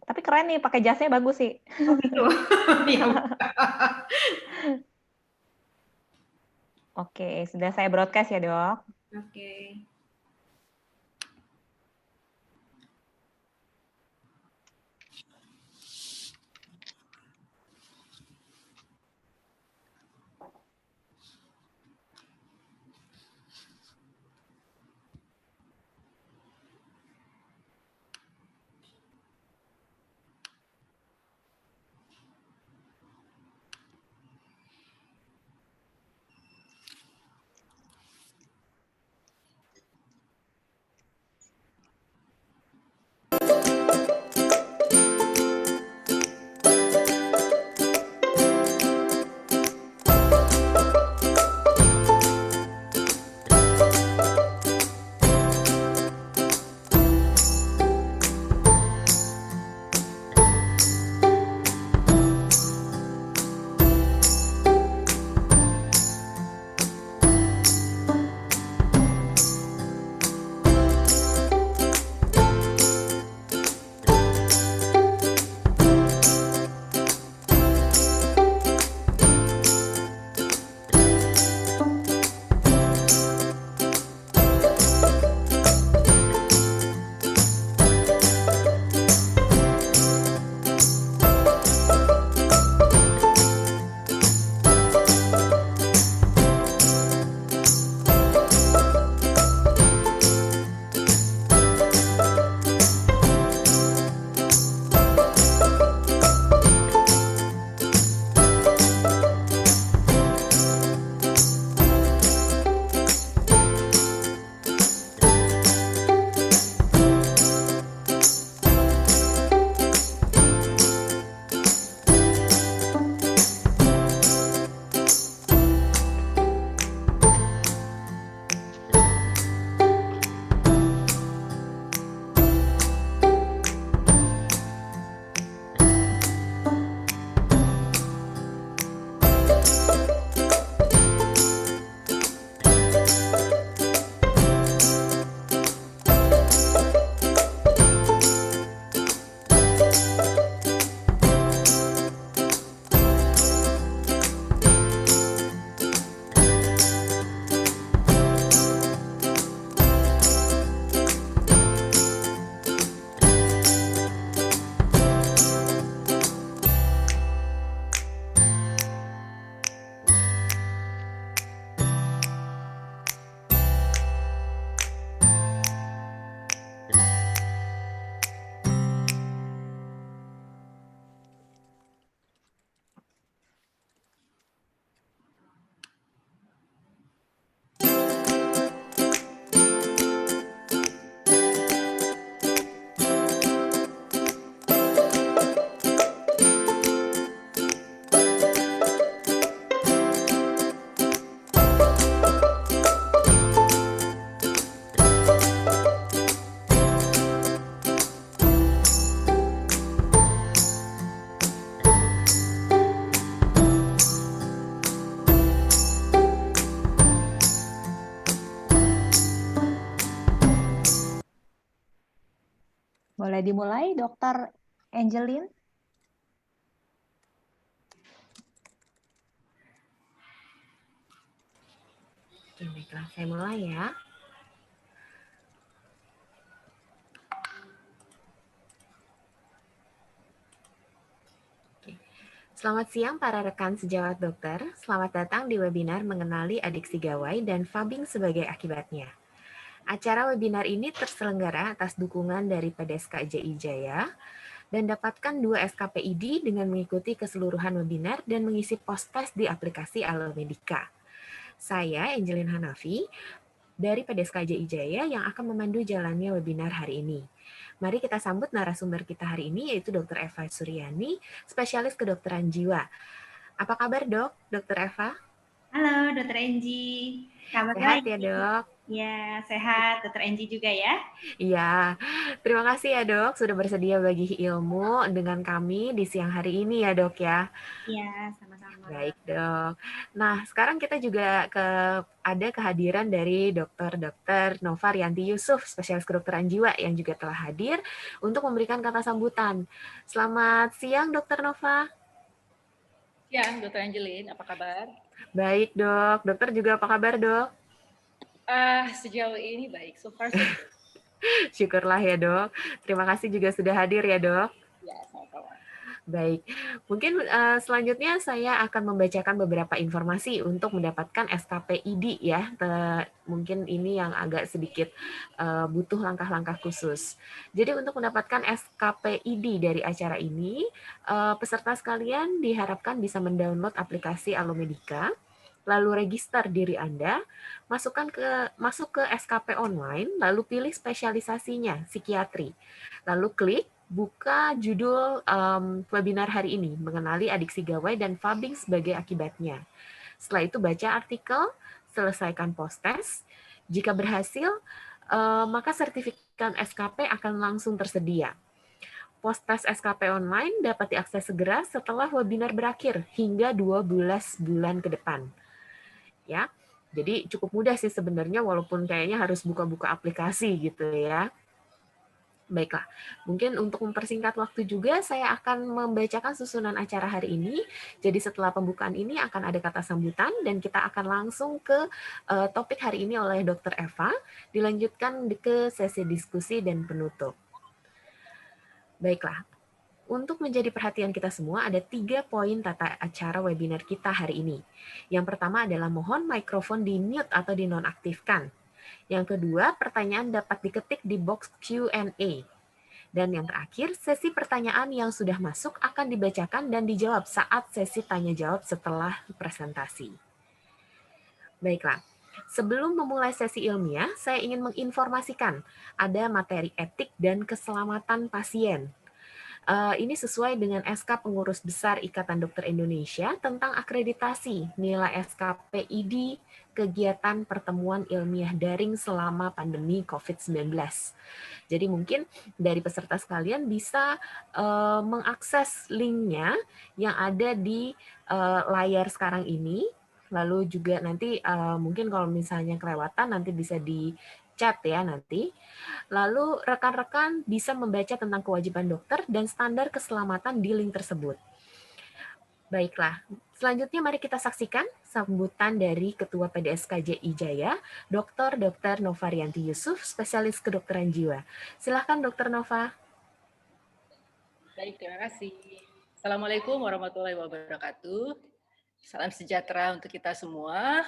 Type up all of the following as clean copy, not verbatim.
Tapi keren nih, pakai jasnya bagus sih. Oh gitu. Iya. Oke, sudah saya broadcast ya, Dok. Oke. Boleh dimulai, Dokter Angelin? Oke, baiklah, saya mulai ya. Selamat siang para rekan sejawat dokter. Selamat datang di webinar mengenali adiksi gawai dan fubbing sebagai akibatnya. Acara webinar ini terselenggara atas dukungan dari PDSK JI Jaya dan dapatkan 2 SKPID dengan mengikuti keseluruhan webinar dan mengisi post-test di aplikasi Alomedica. Saya Angelin Hanafi dari PDSK JI Jaya yang akan memandu jalannya webinar hari ini. Mari kita sambut narasumber kita hari ini, yaitu Dr. Eva Suryani, spesialis kedokteran jiwa. Apa kabar, Dok? Dr. Eva? Halo, Dr. Enji. Kabar Sehat baik. ya, Dok? Ya, sehat, Dokter Angie juga ya. Iya, terima kasih ya dok sudah bersedia bagi ilmu dengan kami di siang hari ini ya dok ya. Iya, sama-sama. Baik dok. Nah sekarang kita juga ada kehadiran dari Dr. Nova Rianti Yusuf, spesialis kedokteran jiwa yang juga telah hadir untuk memberikan kata sambutan. Selamat siang Dr. Nova. Siang, Dr. Angelin, apa kabar? Baik dok, dokter juga apa kabar dok? Sejauh ini baik, so far so good. Syukurlah ya dok. Terima kasih juga sudah hadir ya dok. Ya, sama-sama. Baik, mungkin selanjutnya saya akan membacakan beberapa informasi untuk mendapatkan SKP ID ya. Mungkin ini yang agak sedikit butuh langkah-langkah khusus. Jadi untuk mendapatkan SKP ID dari acara ini, peserta sekalian diharapkan bisa mendownload aplikasi Alomedica, lalu register diri Anda, masuk ke SKP online, lalu pilih spesialisasinya, psikiatri. Lalu klik buka judul webinar hari ini, mengenali adiksi gawai dan fubbing sebagai akibatnya. Setelah itu baca artikel, selesaikan post-test. Jika berhasil, maka sertifikat SKP akan langsung tersedia. Post-test SKP online dapat diakses segera setelah webinar berakhir hingga 12 bulan ke depan. Ya, jadi cukup mudah sih sebenarnya, walaupun kayaknya harus buka-buka aplikasi gitu ya. Baiklah, mungkin untuk mempersingkat waktu juga, saya akan membacakan susunan acara hari ini. Jadi setelah pembukaan ini akan ada kata sambutan, dan kita akan langsung ke topik hari ini oleh Dr. Eva, dilanjutkan ke sesi diskusi dan penutup. Baiklah, untuk menjadi perhatian kita semua, ada 3 poin tata acara webinar kita hari ini. Yang pertama adalah mohon mikrofon di-mute atau dinonaktifkan. Yang kedua, pertanyaan dapat diketik di box Q&A. Dan yang terakhir, sesi pertanyaan yang sudah masuk akan dibacakan dan dijawab saat sesi tanya-jawab setelah presentasi. Baiklah, sebelum memulai sesi ilmiah, saya ingin menginformasikan ada materi etik dan keselamatan pasien. Ini sesuai dengan SK Pengurus Besar Ikatan Dokter Indonesia tentang akreditasi nilai SKP ID kegiatan pertemuan ilmiah daring selama pandemi COVID-19. Jadi mungkin dari peserta sekalian bisa mengakses linknya yang ada di layar sekarang ini. Lalu juga nanti mungkin kalau misalnya kelewatan nanti bisa di chat ya nanti. Lalu rekan-rekan bisa membaca tentang kewajiban dokter dan standar keselamatan di link tersebut. Baiklah, selanjutnya mari kita saksikan sambutan dari Ketua PDSKJI Jaya, Dr. Nova Rianti Yusuf, spesialis kedokteran jiwa. Silakan Dr. Nova. Baik, terima kasih. Assalamualaikum warahmatullahi wabarakatuh. Salam sejahtera untuk kita semua.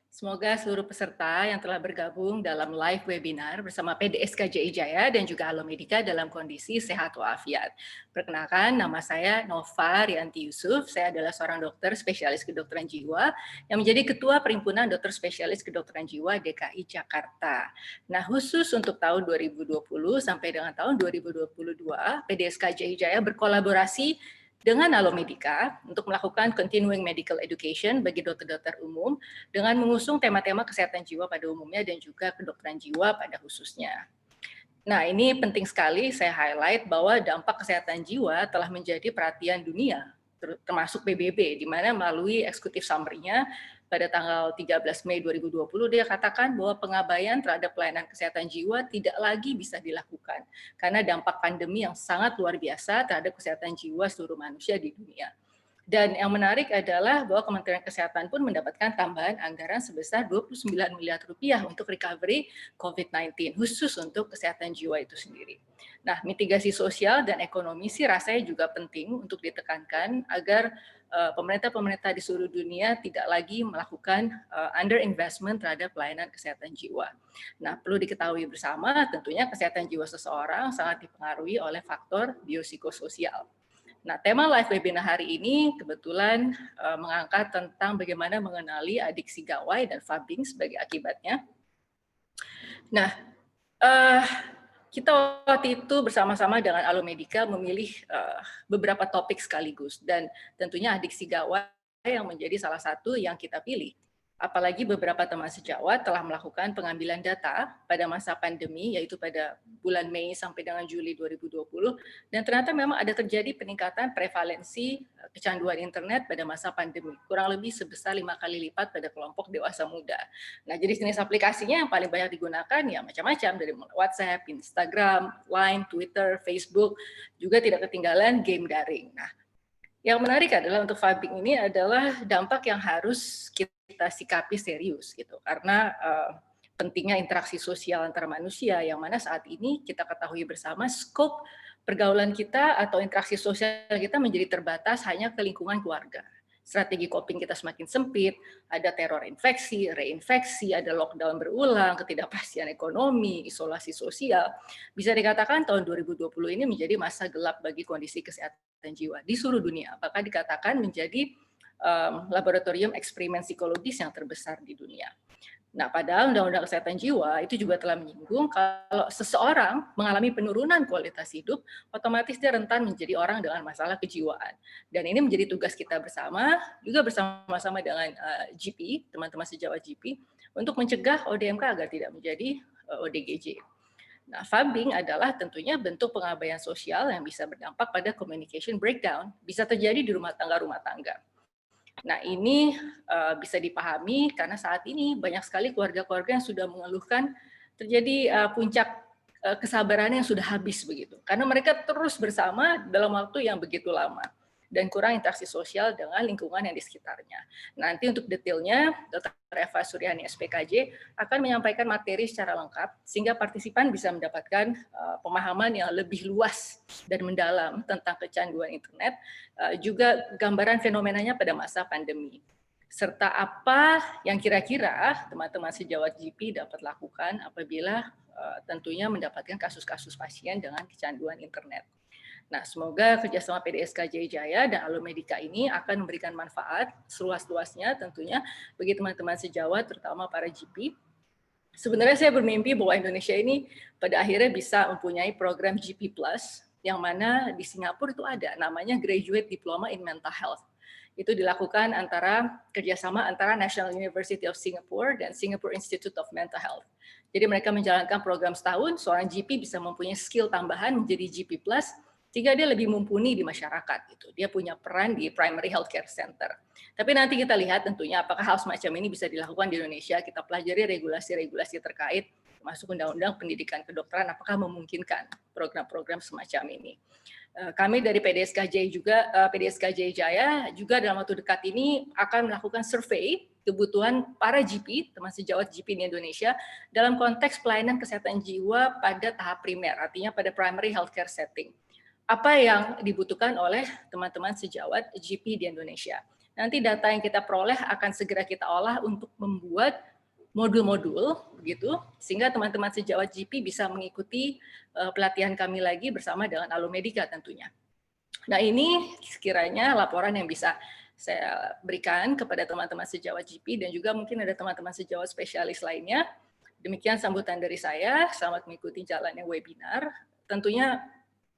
Semoga seluruh peserta yang telah bergabung dalam live webinar bersama PDSKJI Jaya dan juga Alomedica dalam kondisi sehat walafiat. Perkenalkan, nama saya Nova Rianti Yusuf. Saya adalah seorang dokter spesialis kedokteran jiwa yang menjadi Ketua Perhimpunan Dokter Spesialis Kedokteran Jiwa DKI Jakarta. Nah, khusus untuk tahun 2020 sampai dengan tahun 2022, PDSKJI Jaya berkolaborasi dengan Alomedica untuk melakukan continuing medical education bagi dokter-dokter umum dengan mengusung tema-tema kesehatan jiwa pada umumnya dan juga kedokteran jiwa pada khususnya. Nah, ini penting sekali saya highlight bahwa dampak kesehatan jiwa telah menjadi perhatian dunia, termasuk PBB, di mana melalui eksekutif summary-nya pada tanggal 13 Mei 2020 dia katakan bahwa pengabaian terhadap pelayanan kesehatan jiwa tidak lagi bisa dilakukan karena dampak pandemi yang sangat luar biasa terhadap kesehatan jiwa seluruh manusia di dunia. Dan yang menarik adalah bahwa Kementerian Kesehatan pun mendapatkan tambahan anggaran sebesar 29 miliar rupiah untuk recovery COVID-19, khusus untuk kesehatan jiwa itu sendiri. Nah, mitigasi sosial dan ekonomi sih rasanya juga penting untuk ditekankan agar pemerintah-pemerintah di seluruh dunia tidak lagi melakukan underinvestment terhadap pelayanan kesehatan jiwa. Nah, perlu diketahui bersama tentunya kesehatan jiwa seseorang sangat dipengaruhi oleh faktor biopsikososial. Nah, tema live webinar hari ini kebetulan mengangkat tentang bagaimana mengenali adiksi gawai dan fubbing sebagai akibatnya. Nah, kita waktu itu bersama-sama dengan Alomedica memilih beberapa topik sekaligus, dan tentunya adiksi gawai yang menjadi salah satu yang kita pilih. Apalagi beberapa teman sejawat telah melakukan pengambilan data pada masa pandemi, yaitu pada bulan Mei sampai dengan Juli 2020, dan ternyata memang ada terjadi peningkatan prevalensi kecanduan internet pada masa pandemi, kurang lebih sebesar 5 kali lipat pada kelompok dewasa muda. Nah, jenis-jenis aplikasinya yang paling banyak digunakan ya macam-macam, dari WhatsApp, Instagram, Line, Twitter, Facebook, juga tidak ketinggalan game daring. Nah, yang menarik adalah untuk Fabing ini adalah dampak yang harus kita sikapi serius gitu, karena pentingnya interaksi sosial antar manusia, yang mana saat ini kita ketahui bersama skop pergaulan kita atau interaksi sosial kita menjadi terbatas hanya ke lingkungan keluarga. Strategi coping kita semakin sempit, ada teror infeksi, reinfeksi, ada lockdown berulang, ketidakpastian ekonomi, isolasi sosial. Bisa dikatakan tahun 2020 ini menjadi masa gelap bagi kondisi kesehatan jiwa di seluruh dunia. Bahkan dikatakan menjadi laboratorium eksperimen psikologis yang terbesar di dunia. Nah, padahal Undang-Undang Kesehatan Jiwa itu juga telah menyinggung kalau seseorang mengalami penurunan kualitas hidup, otomatis dia rentan menjadi orang dengan masalah kejiwaan. Dan ini menjadi tugas kita bersama, juga bersama-sama dengan GP, teman-teman sejawat GP, untuk mencegah ODMK agar tidak menjadi ODGJ. Nah, Fabing adalah tentunya bentuk pengabaian sosial yang bisa berdampak pada communication breakdown, bisa terjadi di rumah tangga. Nah, ini bisa dipahami karena saat ini banyak sekali keluarga-keluarga yang sudah mengeluhkan terjadi puncak kesabaran yang sudah habis begitu. Karena mereka terus bersama dalam waktu yang begitu lama dan kurang interaksi sosial dengan lingkungan yang di sekitarnya. Nanti untuk detailnya, Dr. Eva Suryani, SPKJ, akan menyampaikan materi secara lengkap sehingga partisipan bisa mendapatkan pemahaman yang lebih luas dan mendalam tentang kecanduan internet, juga gambaran fenomenanya pada masa pandemi, serta apa yang kira-kira teman-teman sejawat GP dapat lakukan apabila tentunya mendapatkan kasus-kasus pasien dengan kecanduan internet. Nah, semoga kerjasama PDSKJ Jaya dan Alomedica ini akan memberikan manfaat seluas-luasnya tentunya bagi teman-teman sejawat, terutama para GP. Sebenarnya saya bermimpi bahwa Indonesia ini pada akhirnya bisa mempunyai program GP Plus, yang mana di Singapura itu ada, namanya Graduate Diploma in Mental Health. Itu dilakukan kerjasama antara National University of Singapore dan Singapore Institute of Mental Health. Jadi mereka menjalankan program setahun, seorang GP bisa mempunyai skill tambahan menjadi GP Plus, sehingga dia lebih mumpuni di masyarakat. Gitu. Dia punya peran di Primary Healthcare Center. Tapi nanti kita lihat tentunya apakah hal semacam ini bisa dilakukan di Indonesia. Kita pelajari regulasi-regulasi terkait, termasuk Undang-Undang Pendidikan Kedokteran, apakah memungkinkan program-program semacam ini. Kami dari PDSKJ Jaya juga dalam waktu dekat ini akan melakukan survei kebutuhan para GP, teman sejawat GP di Indonesia, dalam konteks pelayanan kesehatan jiwa pada tahap primer, artinya pada primary healthcare setting. Apa yang dibutuhkan oleh teman-teman sejawat GP di Indonesia. Nanti data yang kita peroleh akan segera kita olah untuk membuat modul-modul, begitu, sehingga teman-teman sejawat GP bisa mengikuti pelatihan kami lagi bersama dengan Alomedica tentunya. Nah, ini sekiranya laporan yang bisa saya berikan kepada teman-teman sejawat GP dan juga mungkin ada teman-teman sejawat spesialis lainnya. Demikian sambutan dari saya, selamat mengikuti jalannya webinar. Tentunya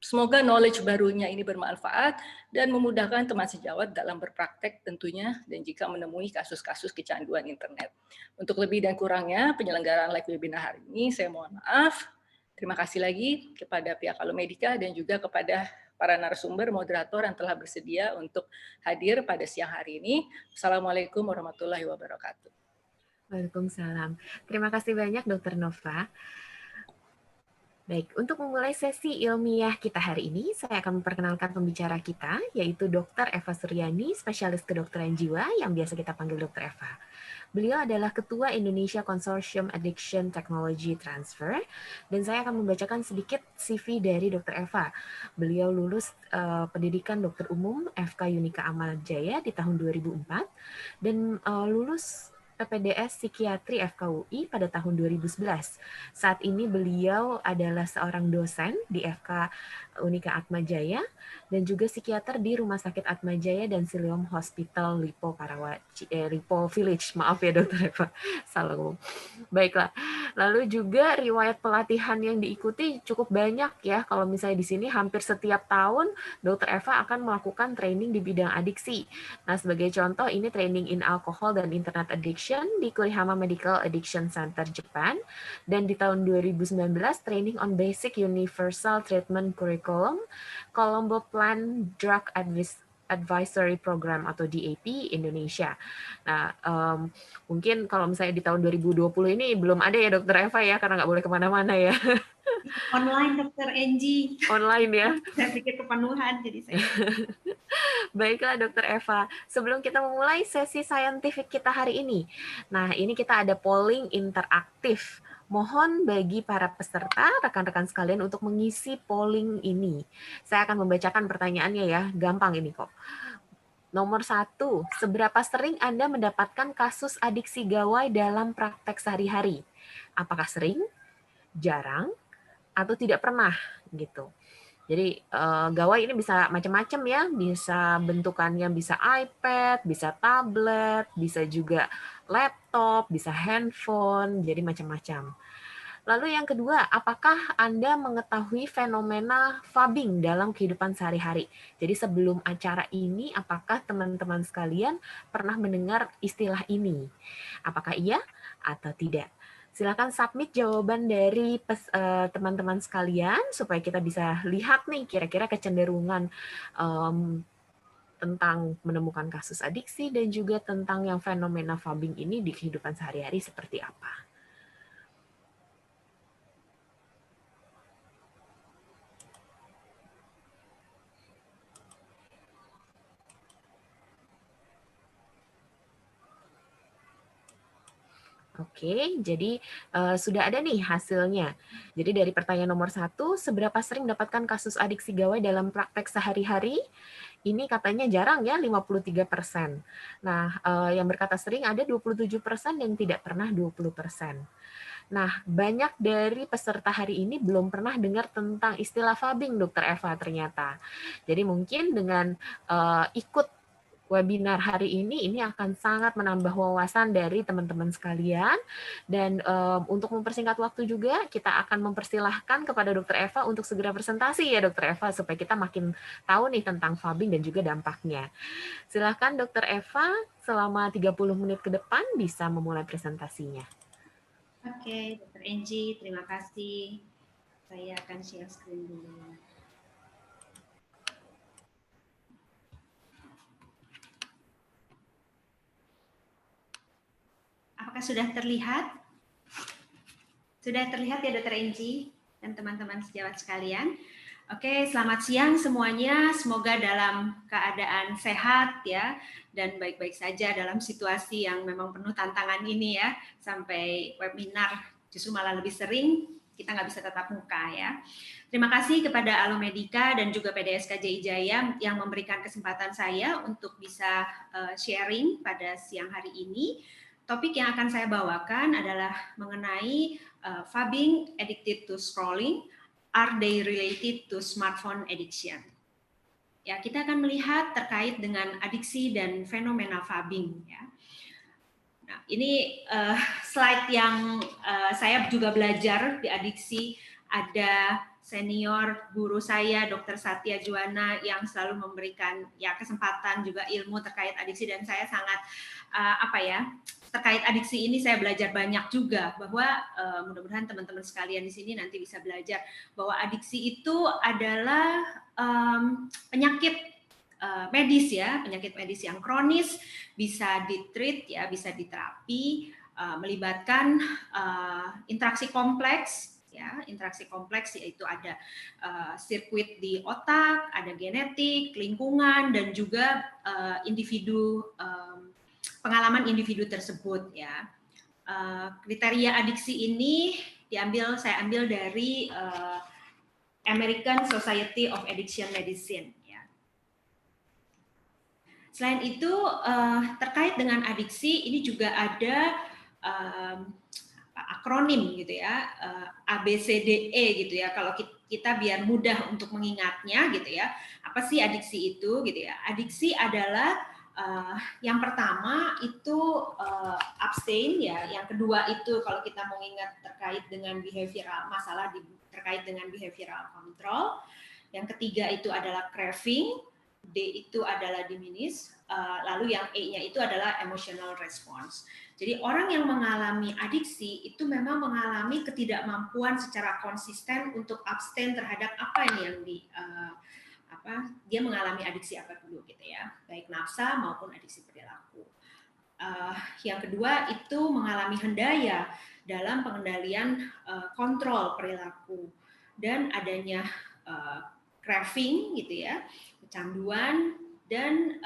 semoga knowledge barunya ini bermanfaat dan memudahkan teman sejawat dalam berpraktek tentunya dan jika menemui kasus-kasus kecanduan internet. Untuk lebih dan kurangnya penyelenggaraan live webinar hari ini saya mohon maaf. Terima kasih lagi kepada pihak Alomedica dan juga kepada para narasumber moderator yang telah bersedia untuk hadir pada siang hari ini. Assalamualaikum warahmatullahi wabarakatuh. Waalaikumsalam. Terima kasih banyak Dr. Nova. Baik, untuk memulai sesi ilmiah kita hari ini, saya akan memperkenalkan pembicara kita, yaitu Dr. Eva Suryani, spesialis kedokteran jiwa yang biasa kita panggil Dr. Eva. Beliau adalah Ketua Indonesia Consortium Addiction Technology Transfer, dan saya akan membacakan sedikit CV dari Dr. Eva. Beliau lulus pendidikan dokter umum FK Unika Amal Jaya di tahun 2004, dan lulus PPDS Psikiatri FKUI pada tahun 2011. Saat ini beliau adalah seorang dosen di FK Unika Atmajaya dan juga psikiater di Rumah Sakit Atmajaya dan Siloam Hospital Lipo Lipo Village. Maaf ya Dokter Eva, salah ngomong. Baiklah. Lalu juga riwayat pelatihan yang diikuti cukup banyak ya. Kalau misalnya di sini hampir setiap tahun Dokter Eva akan melakukan training di bidang adiksi. Nah, sebagai contoh ini training in alcohol dan internet addiction Addiction di Kurihama Medical Addiction Center, Jepang. Dan di tahun 2019, Training on Basic Universal Treatment Curriculum, Colombo Plan Drug Advisory Program atau DAP Indonesia. Nah, mungkin kalau misalnya di tahun 2020 ini belum ada ya Dokter Eva ya, karena nggak boleh kemana-mana ya. Online Dokter Angie. Online ya. Saya pikir kepenuhan, jadi saya. Baiklah Dokter Eva, sebelum kita memulai sesi scientific kita hari ini, nah ini kita ada polling interaktif. Mohon bagi para peserta, rekan-rekan sekalian untuk mengisi polling ini. Saya akan membacakan pertanyaannya ya, gampang ini kok. Nomor 1, seberapa sering Anda mendapatkan kasus adiksi gawai dalam praktek sehari-hari? Apakah sering, jarang, atau tidak pernah gitu? Jadi gawai ini bisa macam-macam ya, bisa bentukannya bisa iPad, bisa tablet, bisa juga laptop, bisa handphone, jadi macam-macam. Lalu yang kedua, apakah Anda mengetahui fenomena fubbing dalam kehidupan sehari-hari? Jadi sebelum acara ini, apakah teman-teman sekalian pernah mendengar istilah ini? Apakah iya atau tidak? Silakan submit jawaban dari teman-teman sekalian supaya kita bisa lihat nih kira-kira kecenderungan tentang menemukan kasus adiksi dan juga tentang yang fenomena fubbing ini di kehidupan sehari-hari seperti apa. Oke, jadi sudah ada nih hasilnya. Jadi dari pertanyaan nomor 1, seberapa sering mendapatkan kasus adiksi gawai dalam praktek sehari-hari? Ini katanya jarang ya, 53%. Nah, yang berkata sering ada 27% yang tidak pernah 20%. Nah, banyak dari peserta hari ini belum pernah dengar tentang istilah fubbing, Dokter Eva ternyata. Jadi mungkin dengan ikut webinar hari ini akan sangat menambah wawasan dari teman-teman sekalian. Dan untuk mempersingkat waktu juga, kita akan mempersilahkan kepada Dokter Eva untuk segera presentasi ya Dokter Eva, supaya kita makin tahu nih tentang fubbing dan juga dampaknya. Silahkan Dokter Eva, selama 30 menit ke depan bisa memulai presentasinya. Oke, Dokter Angie, terima kasih. Saya akan share screen dulu. Apakah sudah terlihat? Sudah terlihat ya Dokter Angie dan teman-teman sejawat sekalian? Oke, selamat siang semuanya. Semoga dalam keadaan sehat ya dan baik-baik saja dalam situasi yang memang penuh tantangan ini ya. Sampai webinar justru malah lebih sering, kita nggak bisa tatap muka ya. Terima kasih kepada Alomedica dan juga PDSKJ Ijaya yang memberikan kesempatan saya untuk bisa sharing pada siang hari ini. Topik yang akan saya bawakan adalah mengenai fubbing addicted to scrolling. Are they related to smartphone addiction? Ya, kita akan melihat terkait dengan adiksi dan fenomena fubbing. Ya. Nah, ini slide yang saya juga belajar di adiksi. Ada senior guru saya, Dr. Satya Juwana, yang selalu memberikan ya kesempatan juga ilmu terkait adiksi, dan saya sangat terkait adiksi ini saya belajar banyak juga, bahwa mudah-mudahan teman-teman sekalian di sini nanti bisa belajar bahwa adiksi itu adalah penyakit medis ya, penyakit medis yang kronis, bisa ditreat ya, bisa diterapi, melibatkan interaksi kompleks ya, interaksi kompleks yaitu ada sirkuit di otak, ada genetik, lingkungan, dan juga individu pengalaman individu tersebut ya. Kriteria adiksi ini saya ambil dari American Society of Addiction Medicine ya. Selain itu terkait dengan adiksi ini juga ada akronim gitu ya, ABCDE gitu ya, kalau kita biar mudah untuk mengingatnya gitu ya. Apa sih adiksi itu gitu ya? Adiksi adalah yang pertama itu abstain ya, yang kedua itu kalau kita mau ingat terkait dengan behavioral, masalah terkait dengan behavioral control, yang ketiga itu adalah craving, D itu adalah diminish lalu yang E-nya itu adalah emotional response. Jadi orang yang mengalami adiksi itu memang mengalami ketidakmampuan secara konsisten untuk abstain terhadap apa yang dia mengalami adiksi apa dulu gitu ya, baik nafsa maupun adiksi perilaku. Yang kedua itu mengalami hendaya dalam pengendalian kontrol perilaku dan adanya craving gitu ya, kecanduan, dan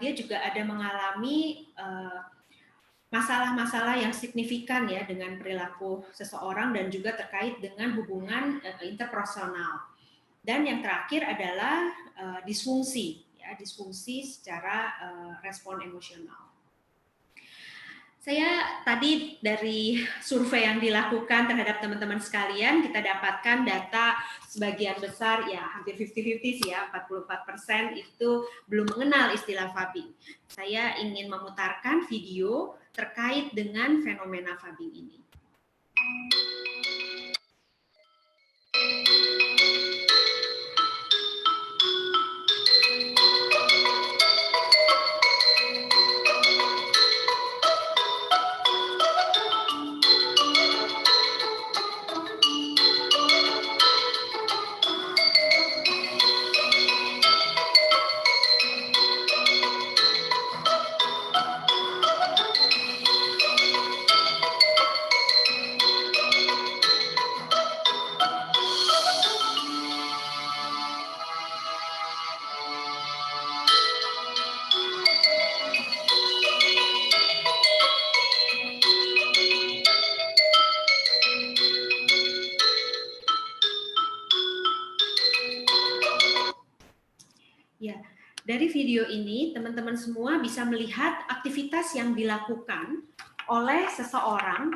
dia juga ada mengalami masalah-masalah yang signifikan ya dengan perilaku seseorang dan juga terkait dengan hubungan interpersonal. Dan yang terakhir adalah disfungsi, ya, disfungsi secara respon emosional. Saya tadi dari survei yang dilakukan terhadap teman-teman sekalian, kita dapatkan data sebagian besar, ya hampir 50-50 sih ya, 44% itu belum mengenal istilah Fabing. Saya ingin memutarkan video terkait dengan fenomena Fabing ini. Ya, dari video ini teman-teman semua bisa melihat aktivitas yang dilakukan oleh seseorang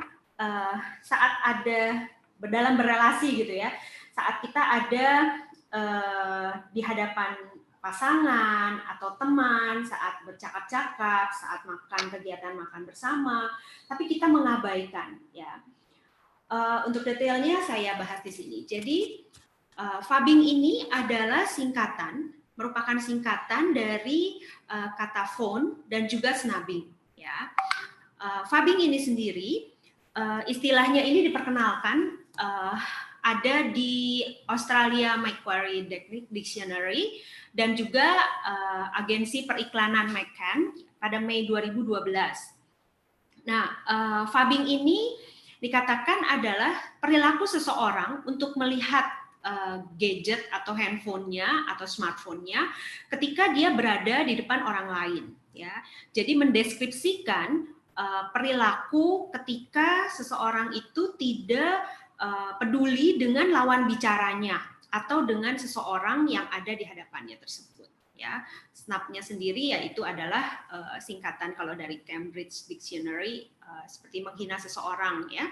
saat ada dalam berelasi gitu ya. Saat kita ada di hadapan pasangan atau teman, saat bercakap-cakap, saat makan kegiatan makan bersama, tapi kita mengabaikan ya. Untuk detailnya saya bahas di sini. Jadi Fabing ini adalah merupakan singkatan dari kata phone dan juga snubbing. Ya, Fabing ini sendiri istilahnya ini diperkenalkan ada di Australia Macquarie Dictionary dan juga agensi periklanan McCann pada Mei 2012. Nah, Fabing ini dikatakan adalah perilaku seseorang untuk melihat gadget atau handphonenya atau smartphone-nya ketika dia berada di depan orang lain, ya. Jadi mendeskripsikan perilaku ketika seseorang itu tidak peduli dengan lawan bicaranya atau dengan seseorang yang ada di hadapannya tersebut, ya. Snub-nya sendiri yaitu adalah singkatan kalau dari Cambridge Dictionary seperti menghina seseorang, ya,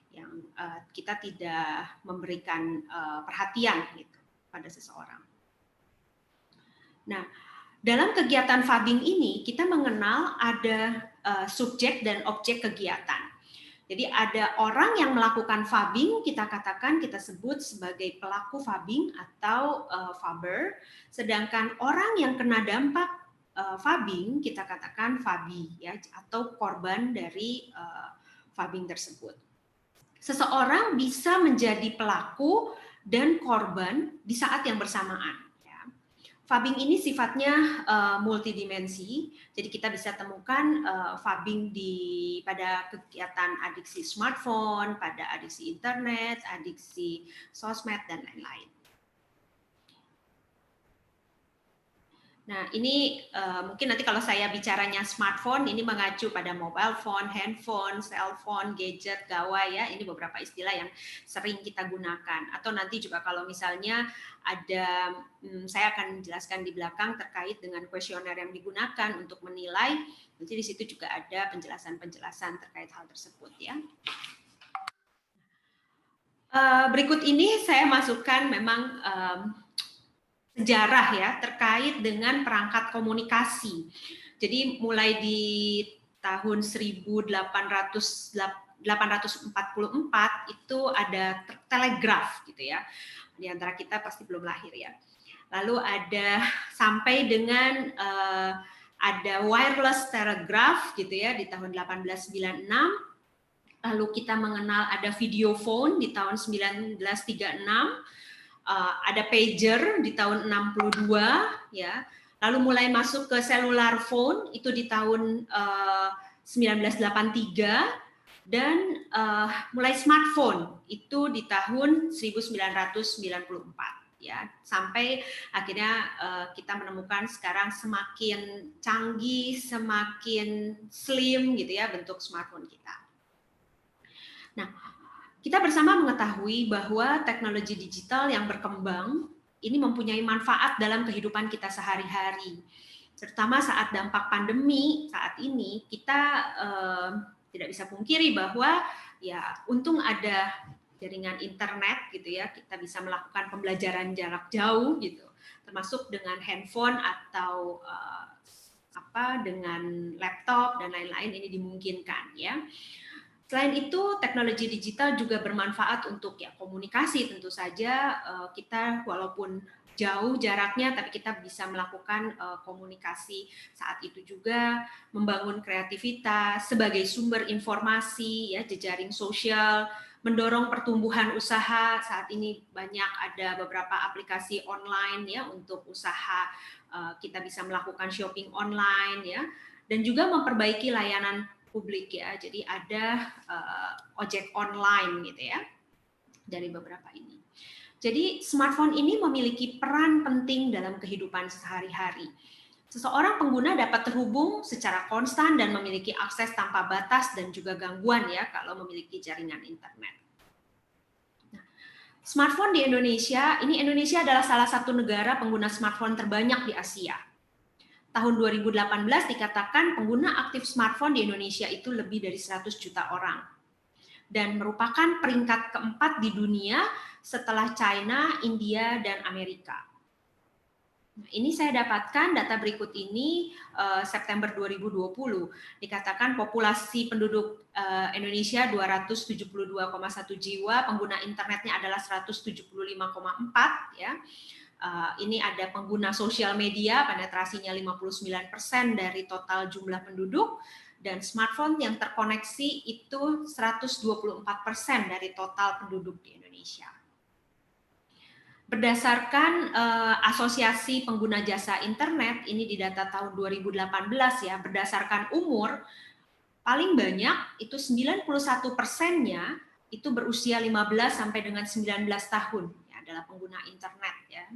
yang kita tidak memberikan perhatian gitu pada seseorang. Nah, dalam kegiatan Fabing ini kita mengenal ada subjek dan objek kegiatan. Jadi ada orang yang melakukan Fabing, kita sebut sebagai pelaku Fabing atau Faber, sedangkan orang yang kena dampak Fabing kita katakan Fabi, ya, atau korban dari Fabing tersebut. Seseorang bisa menjadi pelaku dan korban di saat yang bersamaan. Ya. Fabing ini sifatnya multidimensi, jadi kita bisa temukan Fabing pada kegiatan adiksi smartphone, pada adiksi internet, adiksi sosmed, dan lain-lain. Nah, ini mungkin nanti kalau saya bicaranya smartphone, ini mengacu pada mobile phone, handphone, cellphone, gadget, gawai, ya. Ini beberapa istilah yang sering kita gunakan. Atau nanti juga kalau misalnya ada, saya akan menjelaskan di belakang terkait dengan kuesioner yang digunakan untuk menilai, nanti di situ juga ada penjelasan-penjelasan terkait hal tersebut, ya. Berikut ini saya masukkan memang sejarah ya terkait dengan perangkat komunikasi. Jadi mulai di tahun 1844 itu ada telegraf gitu ya. Di antara kita pasti belum lahir ya. Lalu ada sampai dengan ada wireless telegraph gitu ya di tahun 1896. Lalu kita mengenal ada video phone di tahun 1936, ada pager di tahun 62 ya. Lalu mulai masuk ke cellular phone itu di tahun 1983 dan mulai smartphone itu di tahun 1994 ya. Sampai akhirnya kita menemukan sekarang semakin canggih, semakin slim gitu ya bentuk smartphone kita. Nah, kita bersama mengetahui bahwa teknologi digital yang berkembang ini mempunyai manfaat dalam kehidupan kita sehari-hari. Terutama saat dampak pandemi saat ini, kita tidak bisa pungkiri bahwa ya untung ada jaringan internet gitu ya, kita bisa melakukan pembelajaran jarak jauh gitu, termasuk dengan handphone atau dengan laptop dan lain-lain ini dimungkinkan ya. Selain itu, teknologi digital juga bermanfaat untuk ya komunikasi tentu saja. Kita walaupun jauh jaraknya, tapi kita bisa melakukan komunikasi saat itu juga, membangun kreativitas sebagai sumber informasi, ya jejaring sosial, mendorong pertumbuhan usaha. Saat ini banyak ada beberapa aplikasi online ya untuk usaha, kita bisa melakukan shopping online ya, dan juga memperbaiki layanan publik ya, jadi ada ojek online gitu ya dari beberapa ini. Jadi smartphone ini memiliki peran penting dalam kehidupan sehari-hari. Seseorang pengguna dapat terhubung secara konstan dan memiliki akses tanpa batas dan juga gangguan ya kalau memiliki jaringan internet. Nah, smartphone di Indonesia adalah salah satu negara pengguna smartphone terbanyak di Asia. Tahun 2018 dikatakan pengguna aktif smartphone di Indonesia itu lebih dari 100 juta orang dan merupakan peringkat keempat di dunia setelah China, India, dan Amerika. Nah, ini saya dapatkan data berikut ini September 2020 dikatakan populasi penduduk Indonesia 272,1 jiwa, pengguna internetnya adalah 175,4 ya. Ini ada pengguna sosial media, penetrasinya 59% dari total jumlah penduduk, dan smartphone yang terkoneksi itu 124% dari total penduduk di Indonesia. Berdasarkan Asosiasi Pengguna Jasa Internet, ini di data tahun 2018 ya, berdasarkan umur, paling banyak itu 91%-nya itu berusia 15 sampai dengan 19 tahun ya, adalah pengguna internet ya.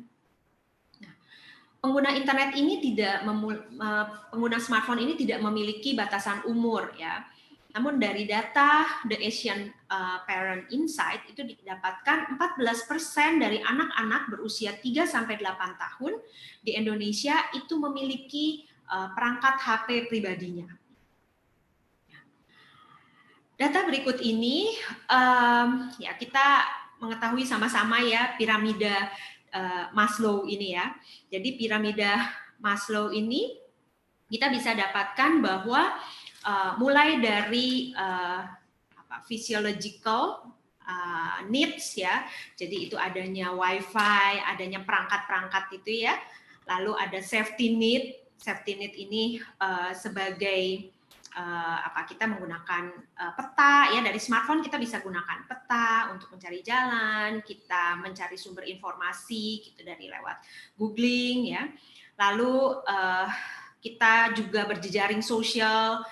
Pengguna internet ini pengguna smartphone ini tidak memiliki batasan umur ya. Namun dari data The Asian Parent Insight itu didapatkan 14% dari anak-anak berusia 3 sampai 8 tahun di Indonesia itu memiliki perangkat HP pribadinya. Data berikut ini ya kita mengetahui sama-sama ya piramida Maslow ini ya. Jadi piramida Maslow ini kita bisa dapatkan bahwa mulai dari physiological needs ya. Jadi itu adanya wifi, adanya perangkat-perangkat itu ya. Lalu ada safety need. Safety need ini sebagai kita menggunakan peta ya, dari smartphone kita bisa gunakan peta untuk mencari jalan, kita mencari sumber informasi gitu dari lewat googling ya. Lalu kita juga berjejaring sosial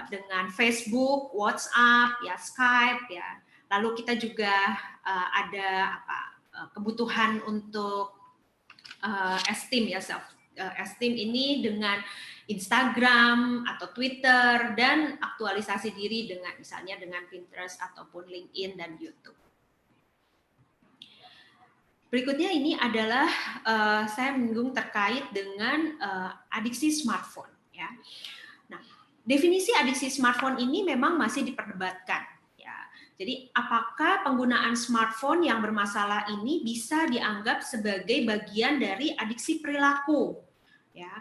dengan Facebook, WhatsApp ya, Skype ya. Lalu kita juga ada kebutuhan untuk esteem ya, self esteem ini dengan Instagram atau Twitter, dan aktualisasi diri dengan misalnya dengan Pinterest ataupun LinkedIn dan YouTube. Berikutnya ini adalah saya menyinggung terkait dengan adiksi smartphone ya. Nah, definisi adiksi smartphone ini memang masih diperdebatkan ya. Jadi apakah penggunaan smartphone yang bermasalah ini bisa dianggap sebagai bagian dari adiksi perilaku ya.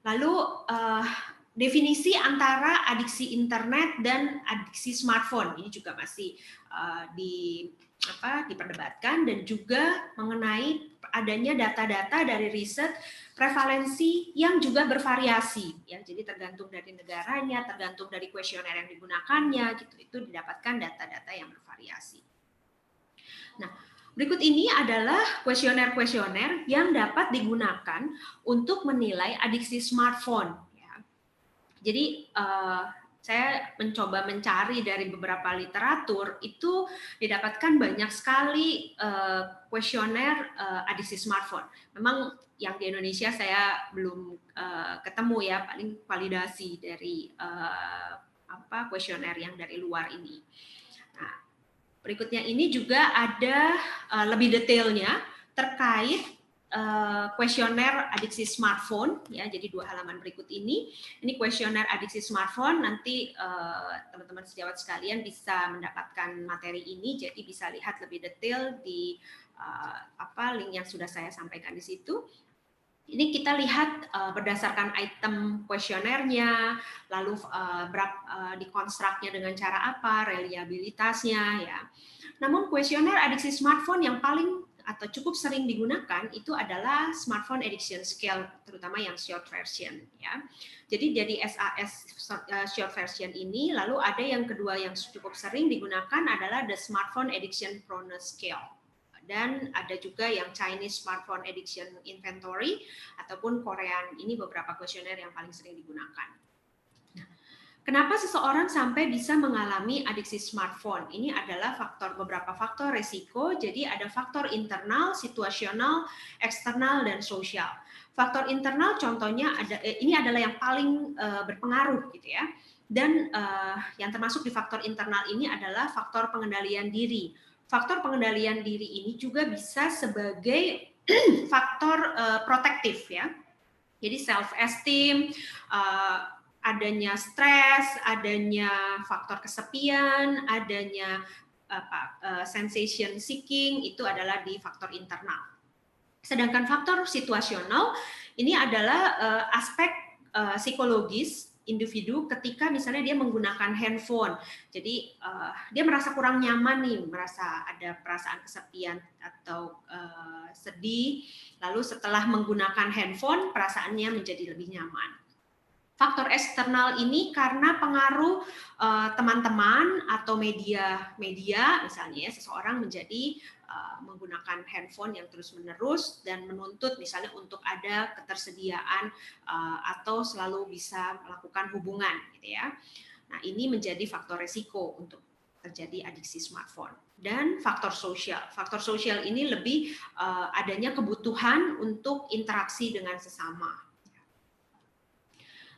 Lalu definisi antara adiksi internet dan adiksi smartphone ini juga masih diperdebatkan, dan juga mengenai adanya data-data dari riset prevalensi yang juga bervariasi, ya. Jadi tergantung dari negaranya, tergantung dari kuesioner yang digunakannya, gitu. Itu didapatkan data-data yang bervariasi. Nah, berikut ini adalah kuesioner-kuesioner yang dapat digunakan untuk menilai adiksi smartphone, ya. Jadi saya mencoba mencari dari beberapa literatur, itu didapatkan banyak sekali kuesioner adiksi smartphone. Memang yang di Indonesia saya belum ketemu, ya, paling validasi dari kuesioner yang dari luar ini. Nah, berikutnya ini juga ada lebih detailnya terkait kuesioner adiksi smartphone, ya. Jadi 2 halaman berikut ini kuesioner adiksi smartphone. Nanti teman-teman sejawat sekalian bisa mendapatkan materi ini, jadi bisa lihat lebih detail di link yang sudah saya sampaikan di situ. Ini kita lihat berdasarkan item kuesionernya, lalu dikonstruknya dengan cara apa, reliabilitasnya, ya. Namun kuesioner adiksi smartphone yang paling atau cukup sering digunakan itu adalah Smartphone Addiction Scale, terutama yang short version, ya. Jadi dari SAS short version ini, lalu ada yang kedua yang cukup sering digunakan adalah the Smartphone Addiction Proneness Scale, dan ada juga yang Chinese Smartphone Addiction Inventory ataupun Korean. Ini beberapa kuesioner yang paling sering digunakan. Kenapa seseorang sampai bisa mengalami adiksi smartphone? Ini adalah beberapa faktor resiko. Jadi ada faktor internal, situasional, eksternal, dan sosial. Faktor internal contohnya ini adalah yang paling berpengaruh, gitu, ya. Dan yang termasuk di faktor internal ini adalah faktor pengendalian diri. Faktor pengendalian diri ini juga bisa sebagai faktor protektif, ya. Jadi self esteem, adanya stres, adanya faktor kesepian, adanya sensation seeking, itu adalah di faktor internal. Sedangkan faktor situasional ini adalah aspek psikologis individu ketika misalnya dia menggunakan handphone. Jadi dia merasa kurang nyaman nih, merasa ada perasaan kesepian atau sedih, lalu setelah menggunakan handphone perasaannya menjadi lebih nyaman. Faktor eksternal ini karena pengaruh teman-teman atau media, misalnya, ya, seseorang menjadi menggunakan handphone yang terus-menerus dan menuntut misalnya untuk ada ketersediaan atau selalu bisa melakukan hubungan, gitu, ya. Nah, ini menjadi faktor resiko untuk terjadi adiksi smartphone. Dan faktor sosial. Faktor sosial ini lebih adanya kebutuhan untuk interaksi dengan sesama.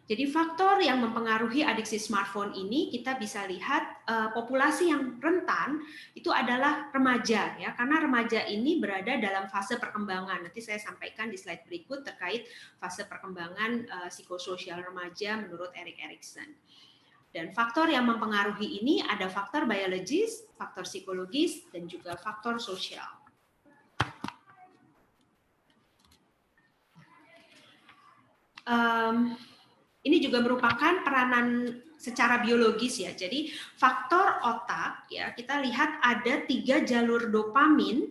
Jadi faktor yang mempengaruhi adiksi smartphone ini kita bisa lihat populasi yang rentan itu adalah remaja, ya, karena remaja ini berada dalam fase perkembangan. Nanti saya sampaikan di slide berikut terkait fase perkembangan psikososial remaja menurut Erik Erikson. Dan faktor yang mempengaruhi ini ada faktor biologis, faktor psikologis, dan juga faktor sosial. Ini juga merupakan peranan secara biologis, ya. Jadi faktor otak, ya, kita lihat ada 3 jalur dopamin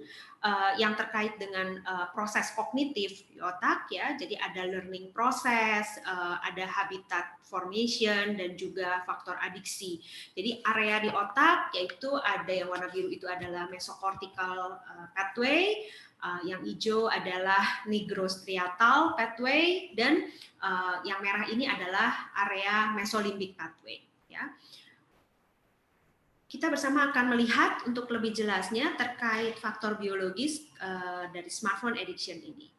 yang terkait dengan proses kognitif di otak, ya. Jadi ada learning process, ada habitat formation, dan juga faktor adiksi. Jadi area di otak yaitu ada yang warna biru itu adalah mesocortical pathway, yang hijau adalah nigrostriatal pathway, dan yang merah ini adalah area mesolimbic pathway, ya. Kita bersama akan melihat untuk lebih jelasnya terkait faktor biologis dari smartphone addiction ini.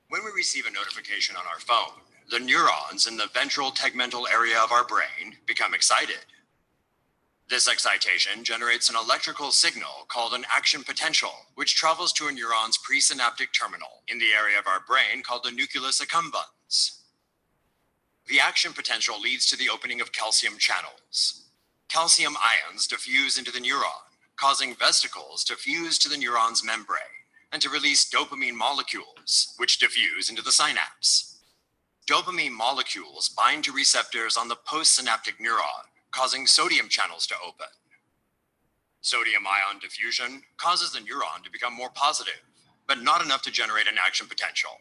When we receive a notification on our phone, the neurons in the ventral tegmental area of our brain become excited. This excitation generates an electrical signal called an action potential, which travels to a neuron's presynaptic terminal in the area of our brain called the nucleus accumbens. The action potential leads to the opening of calcium channels. Calcium ions diffuse into the neuron, causing vesicles to fuse to the neuron's membrane and to release dopamine molecules, which diffuse into the synapse. Dopamine molecules bind to receptors on the postsynaptic neuron, causing sodium channels to open. Sodium ion diffusion causes the neuron to become more positive, but not enough to generate an action potential.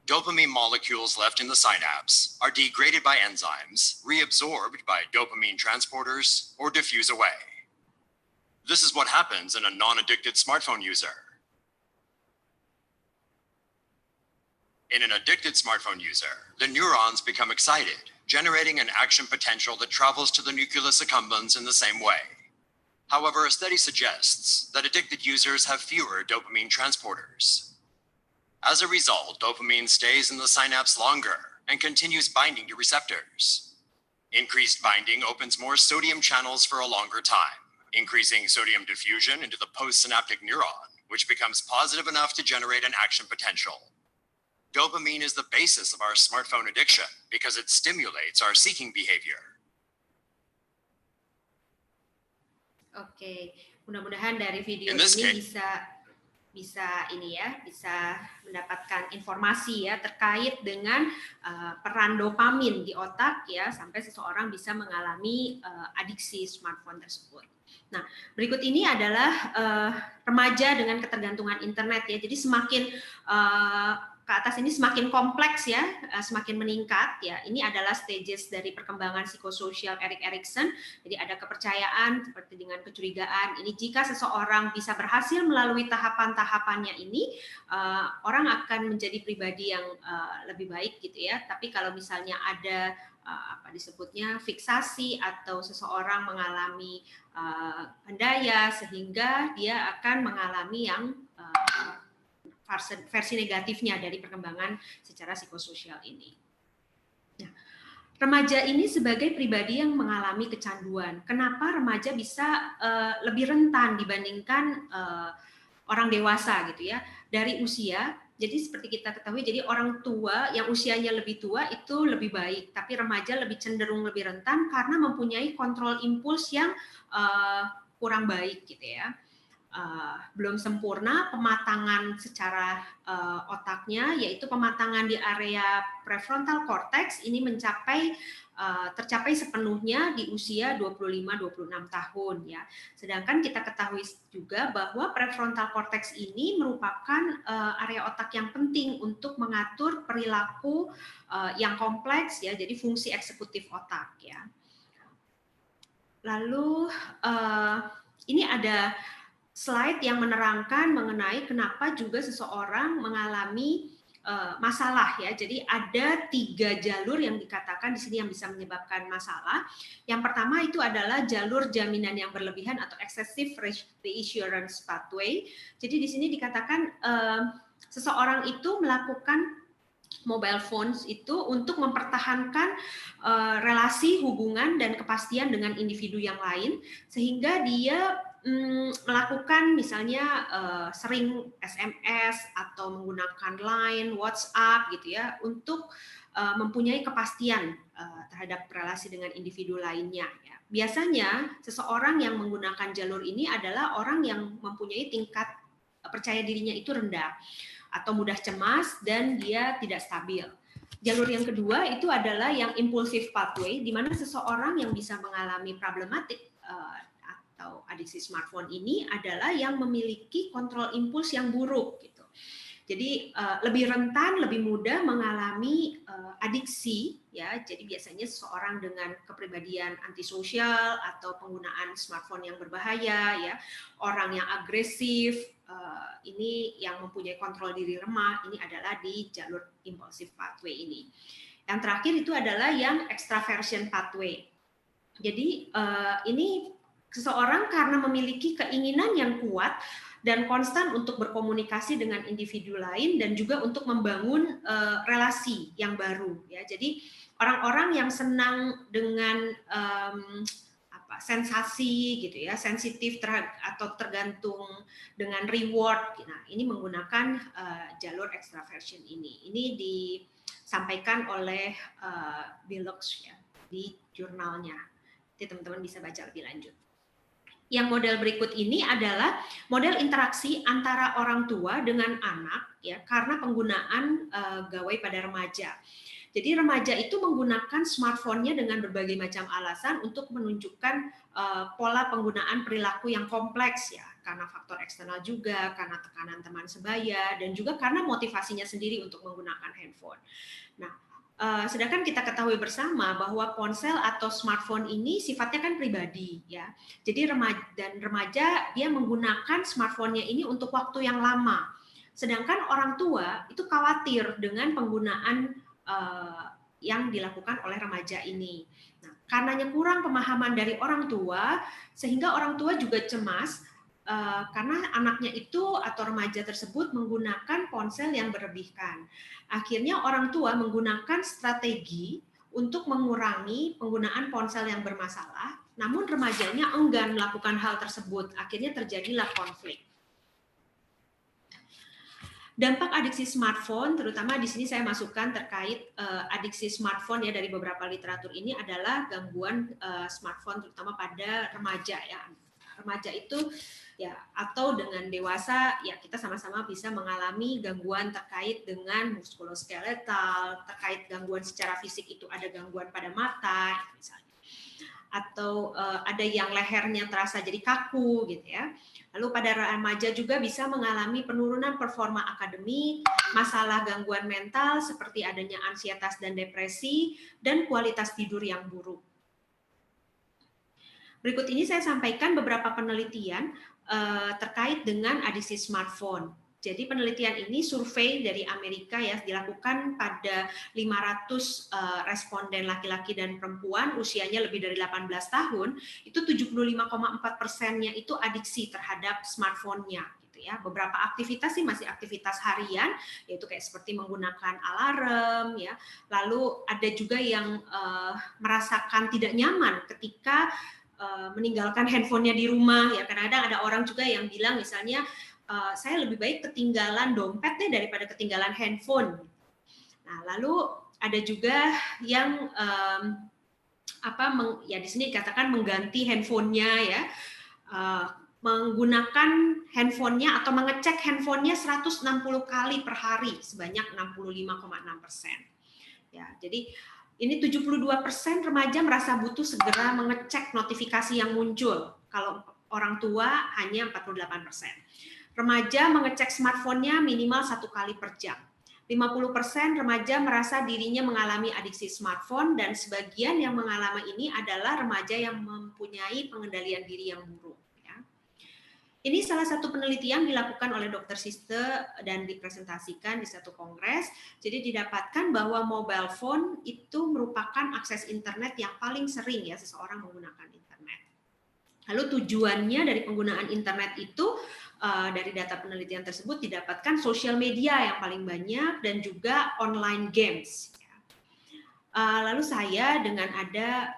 Dopamine molecules left in the synapse are degraded by enzymes, reabsorbed by dopamine transporters, or diffuse away. This is what happens in a non-addicted smartphone user. In an addicted smartphone user, the neurons become excited, generating an action potential that travels to the nucleus accumbens in the same way. However, a study suggests that addicted users have fewer dopamine transporters. As a result, dopamine stays in the synapse longer and continues binding to receptors. Increased binding opens more sodium channels for a longer time, increasing sodium diffusion into the postsynaptic neuron, which becomes positive enough to generate an action potential. Dopamine is the basis of our smartphone addiction because it stimulates our seeking behavior. Oke, mudah-mudahan dari video In this ini case- bisa mendapatkan informasi ya terkait dengan peran dopamin di otak ya sampai seseorang bisa mengalami adiksi smartphone tersebut. Nah, berikut ini adalah remaja dengan ketergantungan internet ya. Jadi semakin ke atas ini semakin kompleks ya, semakin meningkat ya. Ini adalah stages dari perkembangan psikososial Erik Erikson. Jadi ada kepercayaan seperti dengan kecurigaan. Ini jika seseorang bisa berhasil melalui tahapan-tahapannya ini, orang akan menjadi pribadi yang lebih baik gitu ya. Tapi kalau misalnya ada apa disebutnya fiksasi atau seseorang mengalami pendaya sehingga dia akan mengalami yang versi negatifnya dari perkembangan secara psikososial ini. Nah, remaja ini sebagai pribadi yang mengalami kecanduan. Kenapa remaja bisa lebih rentan dibandingkan orang dewasa gitu ya? Dari usia, jadi seperti kita ketahui, jadi orang tua yang usianya lebih tua itu lebih baik, tapi remaja lebih cenderung lebih rentan karena mempunyai kontrol impuls yang kurang baik gitu ya. Belum sempurna pematangan secara otaknya, yaitu pematangan di area prefrontal cortex ini tercapai sepenuhnya di usia 25-26 tahun ya. Sedangkan kita ketahui juga bahwa prefrontal cortex ini merupakan area otak yang penting untuk mengatur perilaku yang kompleks ya, jadi fungsi eksekutif otak ya. Lalu ini ada slide yang menerangkan mengenai kenapa juga seseorang mengalami masalah ya. Jadi ada 3 jalur yang dikatakan di sini yang bisa menyebabkan masalah. Yang pertama itu adalah jalur jaminan yang berlebihan atau excessive reassurance pathway. Jadi di sini dikatakan seseorang itu melakukan mobile phones itu untuk mempertahankan relasi hubungan dan kepastian dengan individu yang lain sehingga dia melakukan misalnya sering SMS atau menggunakan Line, WhatsApp gitu ya untuk mempunyai kepastian terhadap relasi dengan individu lainnya ya. Biasanya seseorang yang menggunakan jalur ini adalah orang yang mempunyai tingkat percaya dirinya itu rendah atau mudah cemas dan dia tidak stabil. Jalur yang kedua itu adalah yang impulsive pathway di mana seseorang yang bisa mengalami problematik atau adiksi smartphone ini adalah yang memiliki kontrol impuls yang buruk gitu. Jadi lebih rentan, lebih mudah mengalami adiksi ya. Jadi biasanya seseorang dengan kepribadian antisosial atau penggunaan smartphone yang berbahaya ya, orang yang agresif, ini yang mempunyai kontrol diri lemah, ini adalah di jalur impulsive pathway ini. Yang terakhir itu adalah yang extraversion pathway. Jadi ini seseorang karena memiliki keinginan yang kuat dan konstan untuk berkomunikasi dengan individu lain dan juga untuk membangun relasi yang baru ya. Jadi orang-orang yang senang dengan sensasi gitu ya, sensitif atau tergantung dengan reward. Nah, ini menggunakan jalur extraversion ini. Ini disampaikan oleh Billups ya di jurnalnya. Jadi teman-teman bisa baca lebih lanjut. Yang model berikut ini adalah model interaksi antara orang tua dengan anak ya karena penggunaan gawai pada remaja. Jadi remaja itu menggunakan smartphone-nya dengan berbagai macam alasan untuk menunjukkan pola penggunaan perilaku yang kompleks ya, karena faktor eksternal juga, karena tekanan teman sebaya, dan juga karena motivasinya sendiri untuk menggunakan handphone. Nah, sedangkan kita ketahui bersama bahwa ponsel atau smartphone ini sifatnya kan pribadi ya. Jadi remaja dia menggunakan smartphone-nya ini untuk waktu yang lama. Sedangkan orang tua itu khawatir dengan penggunaan yang dilakukan oleh remaja ini. Nah, karenanya kurang pemahaman dari orang tua, sehingga orang tua juga cemas karena anaknya itu atau remaja tersebut menggunakan ponsel yang berlebihkan. Akhirnya orang tua menggunakan strategi untuk mengurangi penggunaan ponsel yang bermasalah, namun remajanya enggan melakukan hal tersebut. Akhirnya terjadilah konflik. Dampak adiksi smartphone, terutama di sini saya masukkan terkait adiksi smartphone ya, dari beberapa literatur ini adalah gangguan smartphone terutama pada remaja ya. Remaja itu ya, atau dengan dewasa ya, kita sama-sama bisa mengalami gangguan terkait dengan muskuloskeletal, terkait gangguan secara fisik itu ada gangguan pada mata misalnya, atau ada yang lehernya terasa jadi kaku gitu ya. Lalu pada remaja juga bisa mengalami penurunan performa akademik, masalah gangguan mental seperti adanya ansietas dan depresi, dan kualitas tidur yang buruk. Berikut ini saya sampaikan beberapa penelitian terkait dengan adiksi smartphone. Jadi penelitian ini survei dari Amerika ya, dilakukan pada 500 responden laki-laki dan perempuan usianya lebih dari 18 tahun, itu 75,4%-nya itu adiksi terhadap smartphone-nya gitu ya. Beberapa aktivitas sih masih aktivitas harian, yaitu kayak seperti menggunakan alarm ya. Lalu ada juga yang merasakan tidak nyaman ketika meninggalkan handphonenya di rumah ya. Kadang-kadang ada orang juga yang bilang misalnya, saya lebih baik ketinggalan dompet deh daripada ketinggalan handphone. Nah, lalu ada juga yang ya di sini dikatakan mengganti handphonenya ya, menggunakan handphonenya atau mengecek handphonenya 160 kali per hari sebanyak 65,6%. Ya, jadi ini 72% remaja merasa butuh segera mengecek notifikasi yang muncul. Kalau orang tua hanya 48%. Remaja mengecek smartphone-nya minimal 1 kali per jam. 50% remaja merasa dirinya mengalami adiksi smartphone, dan sebagian yang mengalami ini adalah remaja yang mempunyai pengendalian diri yang buruk. Ya. Ini salah satu penelitian dilakukan oleh Dr. Siste dan dipresentasikan di satu kongres. Jadi didapatkan bahwa mobile phone itu merupakan akses internet yang paling sering ya seseorang menggunakan internet. Lalu tujuannya dari penggunaan internet itu dari data penelitian tersebut didapatkan sosial media yang paling banyak dan juga online games. Lalu saya dengan ada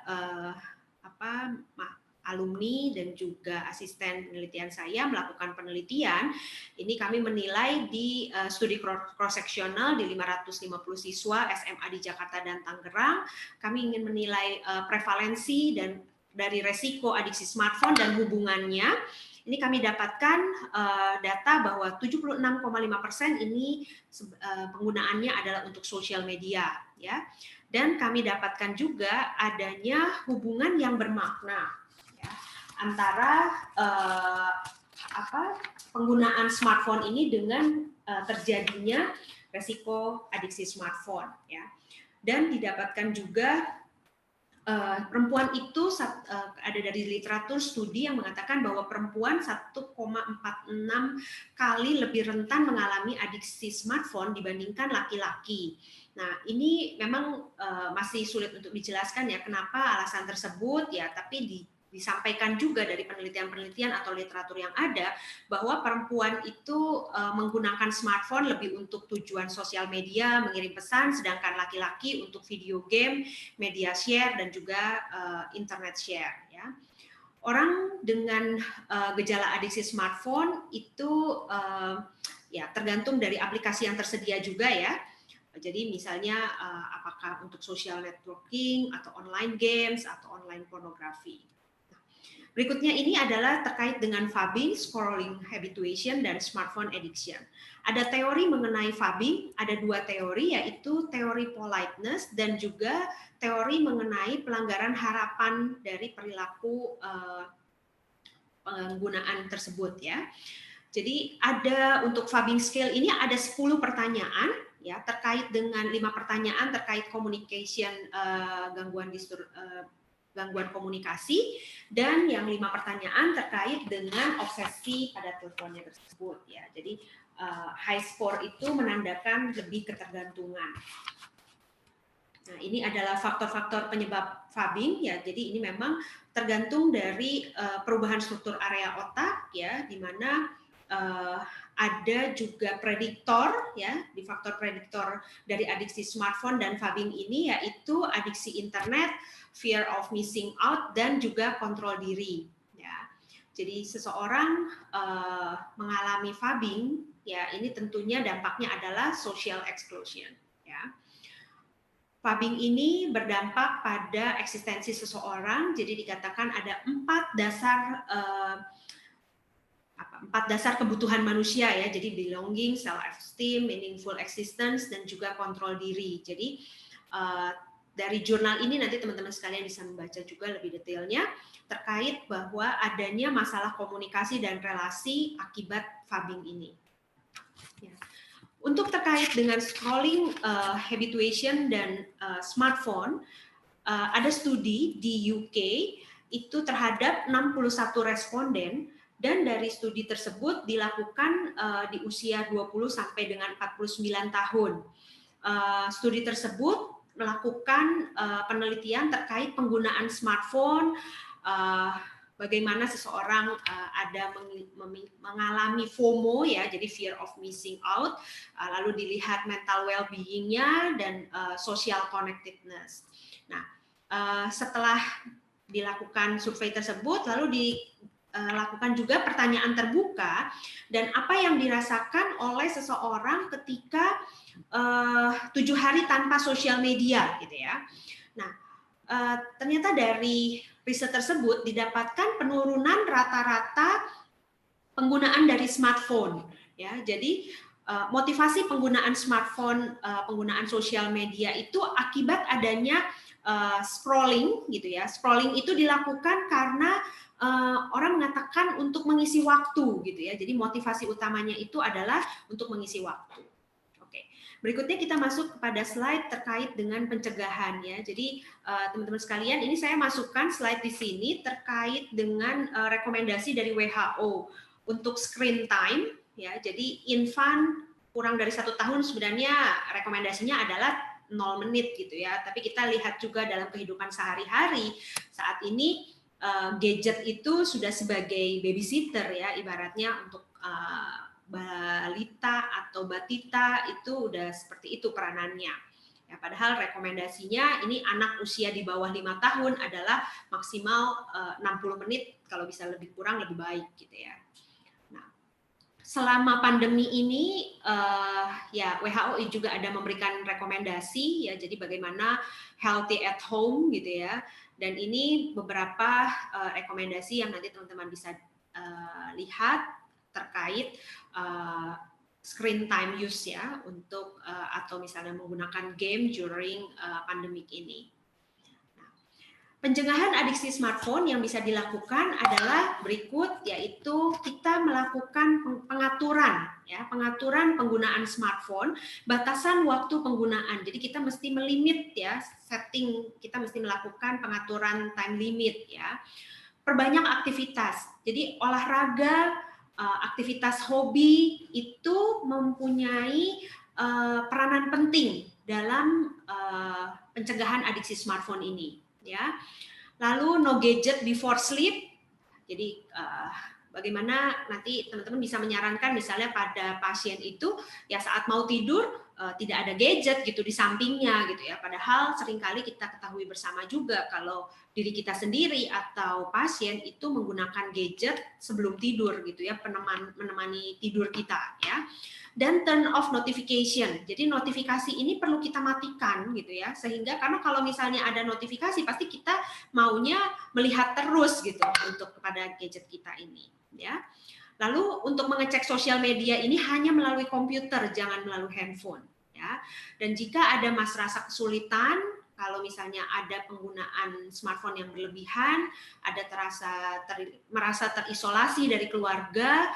alumni dan juga asisten penelitian saya melakukan penelitian. Ini kami menilai di studi cross-sectional di 550 siswa SMA di Jakarta dan Tangerang. Kami ingin menilai prevalensi dan dari resiko adiksi smartphone dan hubungannya. Ini kami dapatkan data bahwa 76,5% ini penggunaannya adalah untuk sosial media, ya. Dan kami dapatkan juga adanya hubungan yang bermakna ya, antara penggunaan smartphone ini dengan terjadinya resiko adiksi smartphone, ya. Dan didapatkan juga perempuan itu ada dari literatur studi yang mengatakan bahwa perempuan 1,46 kali lebih rentan mengalami adiksi smartphone dibandingkan laki-laki. Nah, ini memang masih sulit untuk dijelaskan ya kenapa alasan tersebut ya, tapi disampaikan juga dari penelitian-penelitian atau literatur yang ada bahwa perempuan itu menggunakan smartphone lebih untuk tujuan sosial media, mengirim pesan, sedangkan laki-laki untuk video game, media share, dan juga internet share. Ya. Orang dengan gejala adiksi smartphone itu ya tergantung dari aplikasi yang tersedia juga ya. Jadi misalnya apakah untuk social networking atau online games atau online pornografi. Berikutnya ini adalah terkait dengan phubbing, scrolling habituation, dan smartphone addiction. Ada teori mengenai phubbing, ada dua teori, yaitu teori politeness dan juga teori mengenai pelanggaran harapan dari perilaku penggunaan tersebut ya. Jadi ada untuk phubbing scale ini ada 10 pertanyaan ya terkait dengan 5 pertanyaan terkait communication gangguan komunikasi, dan yang 5 pertanyaan terkait dengan obsesi pada teleponnya tersebut ya. Jadi high score itu menandakan lebih ketergantungan. Nah, ini adalah faktor-faktor penyebab phubbing ya. Jadi ini memang tergantung dari perubahan struktur area otak ya, di mana ada juga prediktor ya, di faktor prediktor dari adiksi smartphone dan phubbing ini yaitu adiksi internet, fear of missing out, dan juga kontrol diri ya. Jadi seseorang mengalami phubbing ya, ini tentunya dampaknya adalah social exclusion ya. Phubbing ini berdampak pada eksistensi seseorang, jadi dikatakan ada 4 dasar kebutuhan manusia ya, jadi belonging, self-esteem, meaningful existence, dan juga kontrol diri. Jadi dari jurnal ini nanti teman-teman sekalian bisa membaca juga lebih detailnya terkait bahwa adanya masalah komunikasi dan relasi akibat phubbing ini. Ya. Untuk terkait dengan scrolling habituation dan smartphone, ada studi di UK itu terhadap 61 responden, dan dari studi tersebut dilakukan di usia 20 sampai dengan 49 tahun. Studi tersebut melakukan penelitian terkait penggunaan smartphone, bagaimana seseorang mengalami FOMO ya, jadi fear of missing out, lalu dilihat mental well-being-nya dan social connectedness. Nah, setelah dilakukan survei tersebut, lalu dilakukan juga pertanyaan terbuka dan apa yang dirasakan oleh seseorang ketika 7 hari tanpa sosial media gitu ya. Nah, ternyata dari riset tersebut didapatkan penurunan rata-rata penggunaan dari smartphone ya. Jadi motivasi penggunaan smartphone, penggunaan sosial media itu akibat adanya scrolling gitu ya. Scrolling itu dilakukan karena orang mengatakan untuk mengisi waktu gitu ya. Jadi motivasi utamanya itu adalah untuk mengisi waktu. Berikutnya kita masuk kepada slide terkait dengan pencegahan ya. Jadi teman-teman sekalian, ini saya masukkan slide di sini terkait dengan rekomendasi dari WHO untuk screen time ya. Jadi infant kurang dari 1 tahun sebenarnya rekomendasinya adalah 0 menit gitu ya. Tapi kita lihat juga dalam kehidupan sehari-hari saat ini gadget itu sudah sebagai babysitter ya, ibaratnya untuk balita atau batita itu udah seperti itu peranannya. Ya, padahal rekomendasinya ini anak usia di bawah 5 tahun adalah maksimal 60 menit, kalau bisa lebih kurang lebih baik gitu ya. Nah, selama pandemi ini ya WHO juga ada memberikan rekomendasi ya, jadi bagaimana healthy at home gitu ya. Dan ini beberapa rekomendasi yang nanti teman-teman bisa lihat terkait screen time use ya, untuk atau misalnya menggunakan game during pandemic ini. Nah, pencegahan adiksi smartphone yang bisa dilakukan adalah berikut, yaitu kita melakukan pengaturan ya, pengaturan penggunaan smartphone, batasan waktu penggunaan. Jadi kita mesti melimit ya, setting, kita mesti melakukan pengaturan time limit ya. Perbanyak aktivitas. Jadi olahraga, aktivitas hobi itu mempunyai peranan penting dalam pencegahan adiksi smartphone ini ya. Lalu no gadget before sleep. Jadi bagaimana nanti teman-teman bisa menyarankan misalnya pada pasien itu ya saat mau tidur tidak ada gadget gitu di sampingnya gitu ya. Padahal seringkali kita ketahui bersama juga kalau diri kita sendiri atau pasien itu menggunakan gadget sebelum tidur gitu ya, menemani tidur kita ya. dan turn off notification. Jadi notifikasi ini perlu kita matikan gitu ya, sehingga karena kalau misalnya ada notifikasi pasti kita maunya melihat terus gitu untuk kepada gadget kita ini ya. Lalu untuk mengecek sosial media ini hanya melalui komputer, jangan melalui handphone ya. Dan jika ada rasa kesulitan, kalau misalnya ada penggunaan smartphone yang berlebihan, ada merasa terisolasi dari keluarga,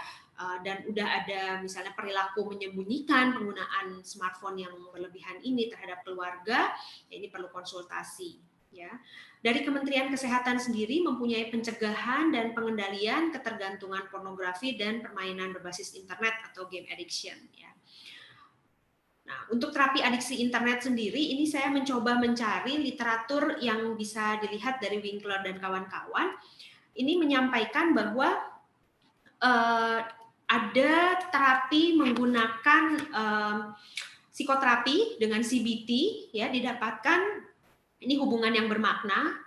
dan udah ada misalnya perilaku menyembunyikan penggunaan smartphone yang berlebihan ini terhadap keluarga, ya ini perlu konsultasi ya. Dari Kementerian Kesehatan sendiri mempunyai pencegahan dan pengendalian ketergantungan pornografi dan permainan berbasis internet atau game addiction ya. Nah, untuk terapi adiksi internet sendiri ini saya mencoba mencari literatur yang bisa dilihat dari Winkler dan kawan-kawan. Ini menyampaikan bahwa ada terapi menggunakan psikoterapi dengan CBT ya, didapatkan ini hubungan yang bermakna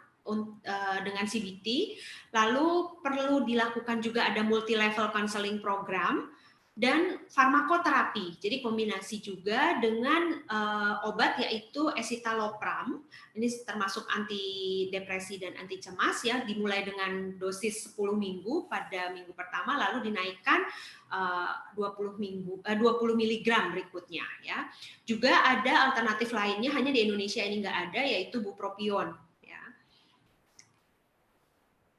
dengan CBT. Lalu perlu dilakukan juga ada multi level counseling program dan farmakoterapi. Jadi kombinasi juga dengan obat yaitu escitalopram. Ini termasuk anti depresi dan anti cemas ya, dimulai dengan dosis 10 minggu pada minggu pertama, lalu dinaikkan 20 mg berikutnya ya. Juga ada alternatif lainnya, hanya di Indonesia ini nggak ada, yaitu bupropion.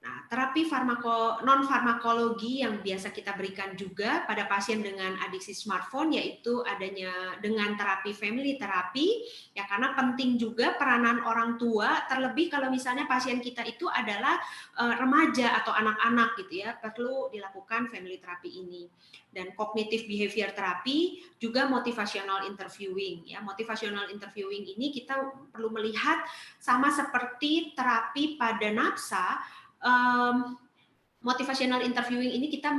Nah, terapi non-farmakologi yang biasa kita berikan juga pada pasien dengan adiksi smartphone yaitu adanya dengan terapi family terapi ya, karena penting juga peranan orang tua, terlebih kalau misalnya pasien kita itu adalah remaja atau anak-anak gitu ya, perlu dilakukan family terapi ini. Dan cognitive behavior therapy juga motivational interviewing ya. Motivational interviewing ini kita perlu melihat sama seperti terapi pada nafsa. Motivational interviewing ini kita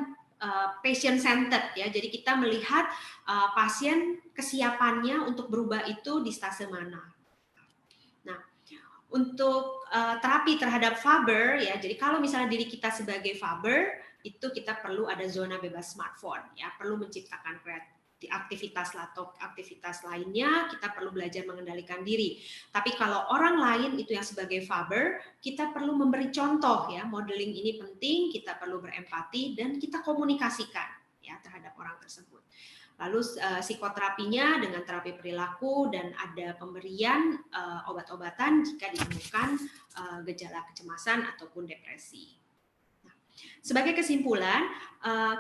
patient centered ya, jadi kita melihat pasien kesiapannya untuk berubah itu di stase mana. Nah, untuk terapi terhadap Faber ya, jadi kalau misalnya diri kita sebagai Faber itu kita perlu ada zona bebas smartphone ya, perlu menciptakan aktivitas atau aktivitas lainnya, kita perlu belajar mengendalikan diri. Tapi kalau orang lain itu yang sebagai Faber, kita perlu memberi contoh ya, modeling ini penting, kita perlu berempati dan kita komunikasikan ya terhadap orang tersebut. Lalu psikoterapinya dengan terapi perilaku dan ada pemberian obat-obatan jika ditemukan gejala kecemasan ataupun depresi. Sebagai kesimpulan,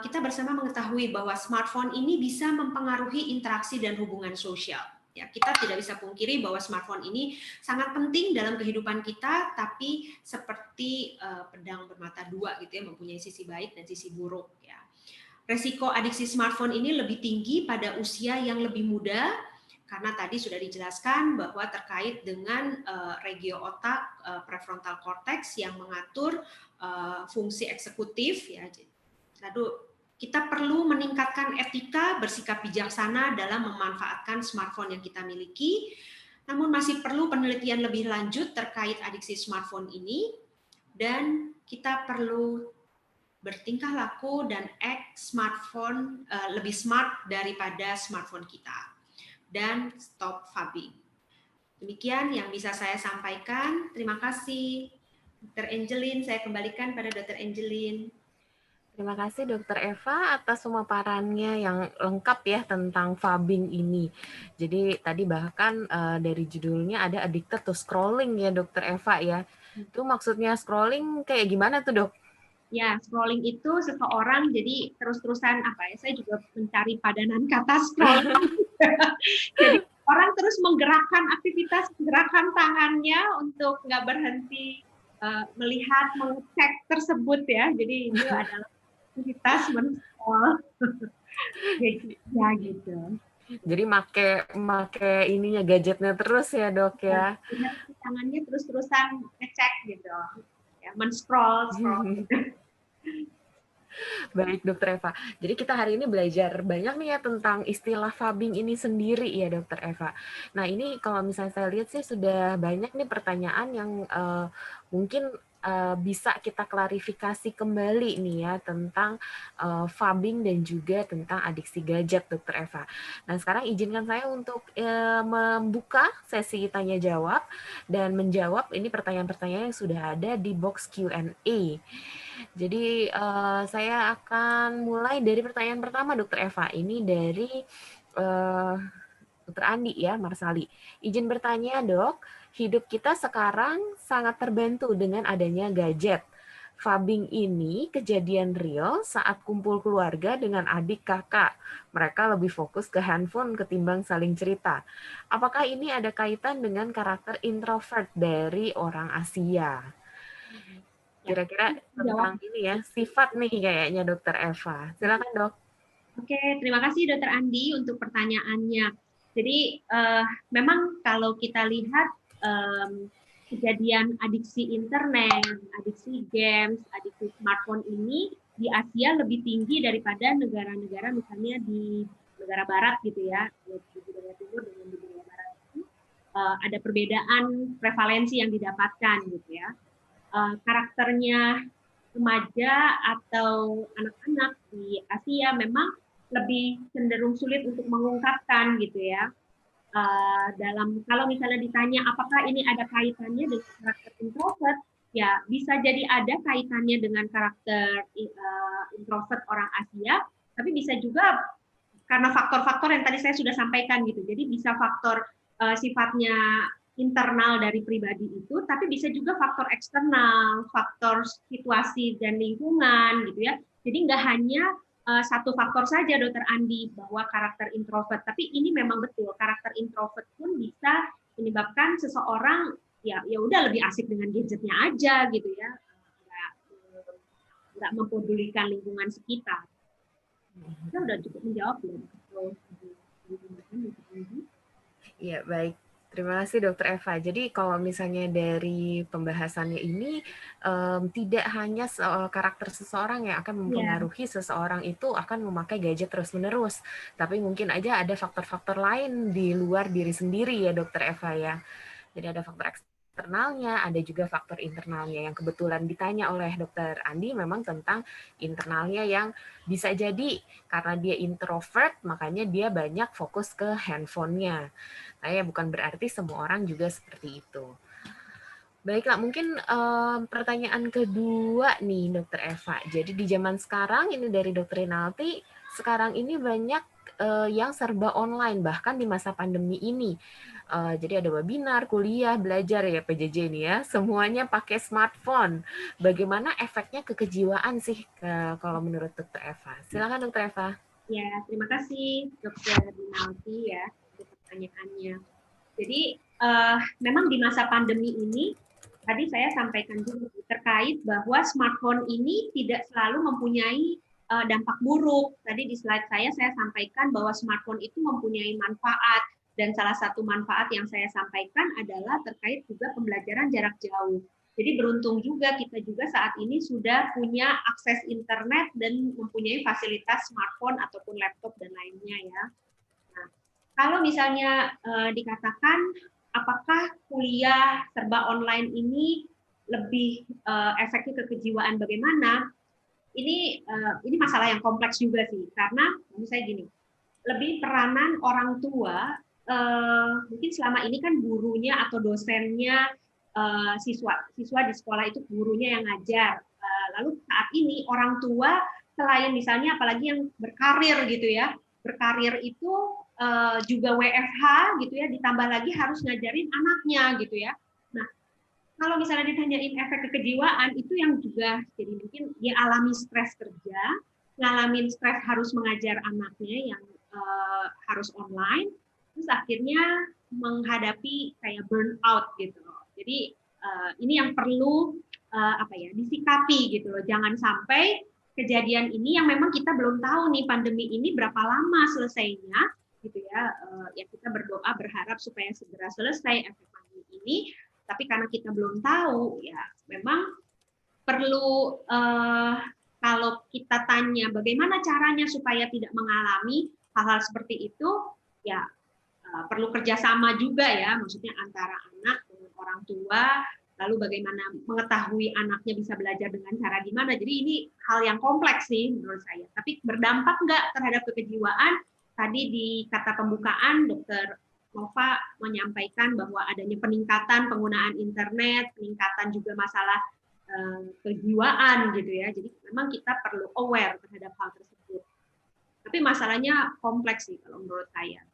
kita bersama mengetahui bahwa smartphone ini bisa mempengaruhi interaksi dan hubungan sosial. Ya, kita tidak bisa pungkiri bahwa smartphone ini sangat penting dalam kehidupan kita, tapi seperti pedang bermata dua gitu ya, mempunyai sisi baik dan sisi buruk. Ya. Resiko adiksi smartphone ini lebih tinggi pada usia yang lebih muda, karena tadi sudah dijelaskan bahwa terkait dengan regio otak prefrontal cortex yang mengatur fungsi eksekutif ya. Lalu kita perlu meningkatkan etika, bersikap bijaksana dalam memanfaatkan smartphone yang kita miliki. Namun masih perlu penelitian lebih lanjut terkait adiksi smartphone ini, dan kita perlu bertingkah laku dan smartphone lebih smart daripada smartphone kita. Dan stop phubbing. Demikian yang bisa saya sampaikan. Terima kasih, Dr. Angeline. Saya kembalikan pada Dr. Angeline. Terima kasih Dr. Eva atas pemaparannya yang lengkap ya tentang phubbing ini. Jadi tadi bahkan dari judulnya ada addicted to scrolling ya Dr. Eva ya. Itu maksudnya scrolling kayak gimana tuh Dok? Ya, scrolling itu seseorang jadi terus-terusan saya juga mencari padanan kata scrolling. Jadi orang terus gerakan tangannya untuk nggak berhenti melihat, mengecek tersebut ya. Jadi itu adalah aktivitas men-scroll. Ya gitu. Jadi make ininya gadgetnya terus ya Dok ya. Tangannya terus-terusan ngecek gitu. Ya, men-scroll. Baik Dr. Eva. Jadi kita hari ini belajar banyak nih ya tentang istilah phubbing ini sendiri ya Dr. Eva. Nah ini kalau misalnya saya lihat sih sudah banyak nih pertanyaan yang mungkin bisa kita klarifikasi kembali nih ya tentang fubbing dan juga tentang adiksi gadget, Dr. Eva. Nah, sekarang izinkan saya untuk membuka sesi tanya jawab dan menjawab ini pertanyaan-pertanyaan yang sudah ada di box Q&A. Jadi saya akan mulai dari pertanyaan pertama, Dr. Eva. Ini dari Dr. Andi ya, Marsali. Izin bertanya, Dok. Hidup kita sekarang sangat terbantu dengan adanya gadget. Fubbing ini kejadian real saat kumpul keluarga dengan adik kakak. Mereka lebih fokus ke handphone ketimbang saling cerita. Apakah ini ada kaitan dengan karakter introvert dari orang Asia? Kira-kira tentang ini ya, sifat nih kayaknya Dr. Eva. Silakan, Dok. Oke, terima kasih Dr. Andi untuk pertanyaannya. Jadi memang kalau kita lihat kejadian adiksi internet, adiksi games, adiksi smartphone ini di Asia lebih tinggi daripada negara-negara misalnya di negara barat gitu ya, di budaya timur dengan di budaya barat itu ada perbedaan prevalensi yang didapatkan gitu ya. Karakternya remaja atau anak-anak di Asia memang lebih cenderung sulit untuk mengungkapkan gitu ya. Dalam kalau misalnya ditanya apakah ini ada kaitannya dengan karakter introvert, ya bisa jadi ada kaitannya dengan karakter introvert orang Asia, tapi bisa juga karena faktor-faktor yang tadi saya sudah sampaikan gitu. Jadi bisa faktor sifatnya internal dari pribadi itu, tapi bisa juga faktor eksternal, faktor situasi dan lingkungan gitu ya. Jadi nggak hanya satu faktor saja, Dr. Andi, bahwa karakter introvert, tapi ini memang betul karakter introvert pun bisa menyebabkan seseorang ya udah lebih asik dengan gadgetnya aja gitu ya, nggak mempedulikan lingkungan sekitar. Kita udah cukup menjawab belum? Iya, baik. Terima kasih Dr. Eva. Jadi kalau misalnya dari pembahasannya ini tidak hanya karakter seseorang yang akan mempengaruhi seseorang itu akan memakai gadget terus-menerus, tapi mungkin aja ada faktor-faktor lain di luar diri sendiri ya Dr. Eva ya. Jadi ada faktor eksternalnya, ada juga faktor internalnya yang kebetulan ditanya oleh Dr. Andi memang tentang internalnya yang bisa jadi karena dia introvert makanya dia banyak fokus ke handphonenya. Nah, bukan berarti semua orang juga seperti itu. Baiklah, mungkin pertanyaan kedua nih Dr. Eva. Jadi di zaman sekarang ini dari Dr. Rinalti, sekarang ini banyak yang serba online bahkan di masa pandemi ini. Jadi ada webinar, kuliah, belajar ya PJJ ini ya, semuanya pakai smartphone. Bagaimana efeknya ke kejiwaan sih kalau menurut Dr. Eva? Silakan Dr. Eva. Ya, terima kasih Dr. Rinaldi ya untuk pertanyaannya. Jadi memang di masa pandemi ini tadi saya sampaikan juga terkait bahwa smartphone ini tidak selalu mempunyai dampak buruk. Tadi di slide saya sampaikan bahwa smartphone itu mempunyai manfaat. Dan salah satu manfaat yang saya sampaikan adalah terkait juga pembelajaran jarak jauh. Jadi beruntung juga kita juga saat ini sudah punya akses internet dan mempunyai fasilitas smartphone ataupun laptop dan lainnya ya. Nah, kalau misalnya dikatakan apakah kuliah serba online ini lebih efektif ke kejiwaan bagaimana? Ini masalah yang kompleks juga sih, karena menurut saya gini, lebih peranan orang tua. Mungkin selama ini kan gurunya atau dosennya siswa di sekolah itu gurunya yang ngajar. Lalu saat ini orang tua selain misalnya apalagi yang berkarir gitu ya, berkarir itu juga WFH gitu ya, ditambah lagi harus ngajarin anaknya gitu ya. Nah, kalau misalnya ditanyain efek kejiwaan itu yang juga jadi mungkin dia alami stres kerja, ngalamin stres harus mengajar anaknya yang harus online. Terus akhirnya menghadapi kayak burnout gitu loh. Jadi ini yang perlu disikapi gitu loh. Jangan sampai kejadian ini yang memang kita belum tahu nih pandemi ini berapa lama selesainya gitu ya. Ya kita berdoa berharap supaya segera selesai efek pandemi ini. Tapi karena kita belum tahu ya memang perlu kalau kita tanya bagaimana caranya supaya tidak mengalami hal-hal seperti itu ya perlu kerjasama juga ya, maksudnya antara anak dengan orang tua lalu bagaimana mengetahui anaknya bisa belajar dengan cara gimana. Jadi ini hal yang kompleks sih menurut saya. Tapi berdampak nggak terhadap kejiwaan? Tadi di kata pembukaan, Dr. Nova menyampaikan bahwa adanya peningkatan penggunaan internet, peningkatan juga masalah kejiwaan gitu ya. Jadi memang kita perlu aware terhadap hal tersebut. Tapi masalahnya kompleks sih kalau menurut saya,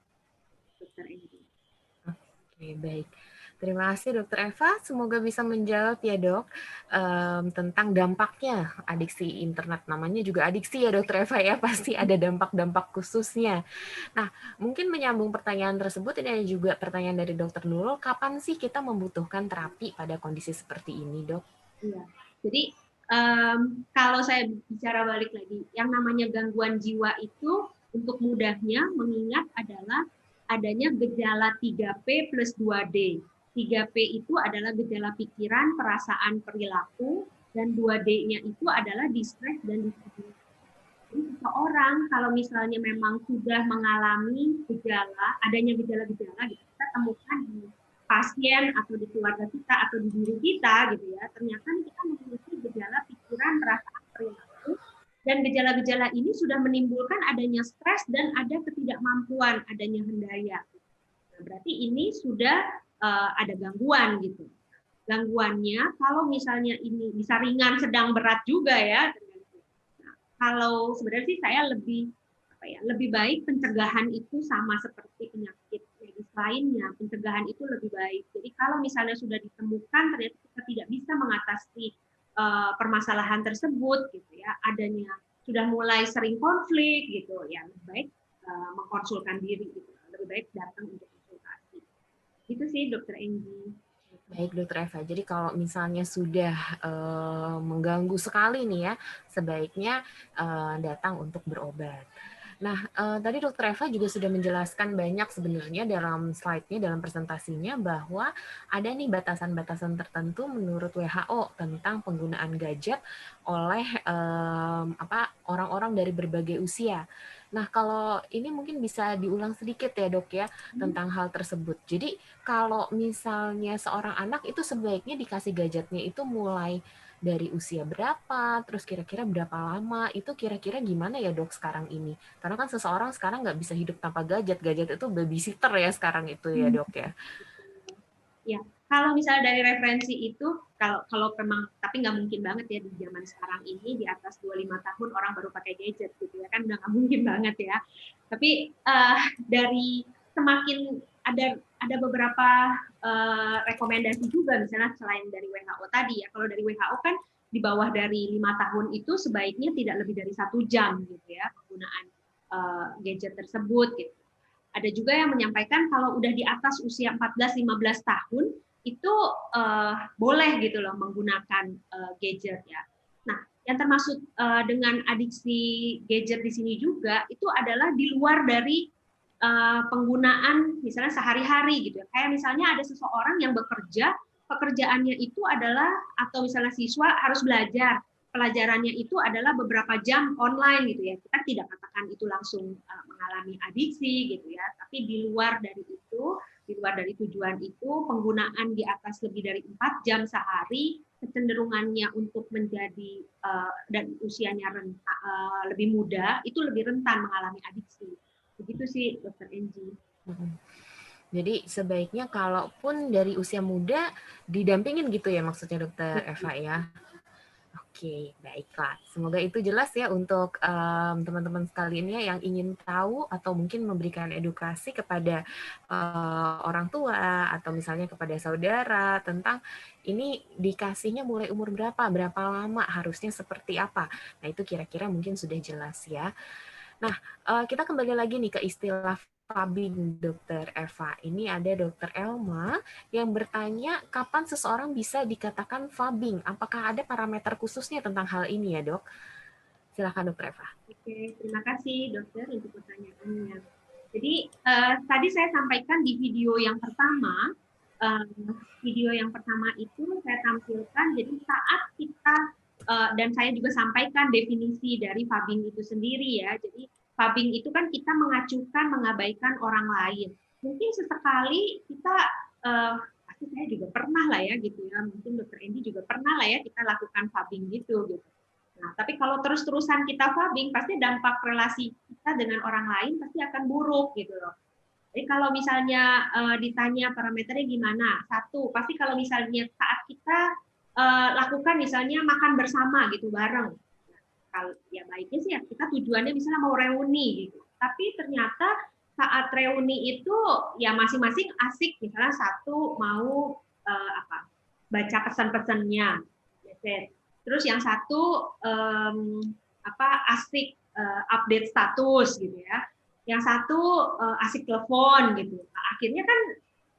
Dr. Eni. Oke, baik. Terima kasih Dr. Eva. Semoga bisa menjawab ya dok tentang dampaknya adiksi internet. Namanya juga adiksi ya Dr. Eva ya, pasti ada dampak-dampak khususnya. Nah, mungkin menyambung pertanyaan tersebut, ini ada juga pertanyaan dari Dr. Nurul, kapan sih kita membutuhkan terapi pada kondisi seperti ini dok? Iya, jadi kalau saya bicara balik lagi, yang namanya gangguan jiwa itu untuk mudahnya mengingat adalah adanya gejala 3P plus 2D. 3P itu adalah gejala pikiran, perasaan, perilaku, dan 2D-nya itu adalah distress dan distress. Jadi seseorang kalau misalnya memang sudah mengalami gejala, adanya gejala-gejala, kita temukan di pasien atau di keluarga kita atau di diri kita gitu ya, ternyata kita memiliki gejala pikiran, perasaan, perilaku, dan gejala-gejala ini sudah menimbulkan adanya stres dan ada ketidakmampuan, adanya hendaya. Nah, berarti ini sudah ada gangguan gitu. Gangguannya kalau misalnya ini bisa ringan, sedang, berat juga ya. Nah, kalau sebenarnya sih saya lebih baik pencegahan itu sama seperti penyakit medis lainnya. Pencegahan itu lebih baik. Jadi kalau misalnya sudah ditemukan ternyata kita tidak bisa mengatasi permasalahan tersebut gitu ya, adanya sudah mulai sering konflik gitu ya, lebih baik mengkonsulkan diri gitu. Lebih baik datang untuk konsultasi. Itu sih Dr. Enggi. Baik Dr. Eva, jadi kalau misalnya sudah mengganggu sekali nih ya, sebaiknya datang untuk berobat. Nah, tadi Dr. Eva juga sudah menjelaskan banyak sebenarnya dalam slide-nya, dalam presentasinya, bahwa ada nih batasan-batasan tertentu menurut WHO tentang penggunaan gadget oleh orang-orang dari berbagai usia. Nah, kalau ini mungkin bisa diulang sedikit ya dok ya, tentang hal tersebut. Jadi, kalau misalnya seorang anak itu sebaiknya dikasih gadgetnya itu mulai dari usia berapa, terus kira-kira berapa lama, itu kira-kira gimana ya dok sekarang ini? Karena kan seseorang sekarang nggak bisa hidup tanpa gadget itu babysitter ya sekarang itu ya dok ya. Ya, kalau misalnya dari referensi itu, kalau memang, tapi nggak mungkin banget ya di zaman sekarang ini di atas 25 tahun orang baru pakai gadget gitu ya, kan udah nggak mungkin banget ya. Tapi dari semakin ada beberapa rekomendasi juga, misalnya selain dari WHO tadi ya, kalau dari WHO kan di bawah dari 5 tahun itu sebaiknya tidak lebih dari 1 jam gitu ya penggunaan gadget tersebut gitu. Ada juga yang menyampaikan kalau udah di atas usia 14-15 tahun itu boleh gitu loh menggunakan gadget ya. Nah, yang termasuk dengan adiksi gadget di sini juga itu adalah di luar dari penggunaan misalnya sehari-hari gitu. Kayak misalnya ada seseorang yang bekerja, pekerjaannya itu adalah atau misalnya siswa harus belajar, pelajarannya itu adalah beberapa jam online gitu ya. Kita tidak katakan itu langsung mengalami adiksi gitu ya, tapi di luar dari itu, di luar dari tujuan itu, penggunaan di atas lebih dari 4 jam sehari, kecenderungannya untuk menjadi dan usianya lebih muda, itu lebih rentan mengalami adiksi. Begitu sih Dr. Enggi. Jadi sebaiknya kalaupun dari usia muda didampingin gitu ya maksudnya Dr. Eva ya. Oke, baiklah. Semoga itu jelas ya untuk teman-teman sekalian ya yang ingin tahu atau mungkin memberikan edukasi kepada orang tua atau misalnya kepada saudara tentang ini dikasihnya mulai umur berapa lama, harusnya seperti apa. Nah, itu kira-kira mungkin sudah jelas ya. Nah, kita kembali lagi nih ke istilah fubbing, Dr. Eva. Ini ada Dr. Elma yang bertanya kapan seseorang bisa dikatakan fubbing. Apakah ada parameter khususnya tentang hal ini ya, Dok? Silakan Dr. Eva. Oke, terima kasih dokter untuk pertanyaannya. Jadi tadi saya sampaikan di video yang pertama, itu saya tampilkan. Jadi saat kita dan saya juga sampaikan definisi dari fubbing itu sendiri ya. Jadi fubbing itu kan kita mengacukan, mengabaikan orang lain. Mungkin sesekali kita pasti pasti saya juga pernah lah ya gitu ya, mungkin Dokter Endi juga pernah lah ya kita lakukan fabbing gitu. Nah, tapi kalau terus-terusan kita fabbing, pasti dampak relasi kita dengan orang lain pasti akan buruk gitu loh. Jadi kalau misalnya ditanya parameternya gimana, satu pasti kalau misalnya saat kita lakukan misalnya makan bersama gitu bareng, kalau ya baiknya sih ya kita tujuannya misalnya mau reuni gitu, tapi ternyata saat reuni itu ya masing-masing asik, misalnya satu mau baca pesan-pesannya, terus yang satu asik update status gitu ya, yang satu asik telepon gitu. Nah, akhirnya kan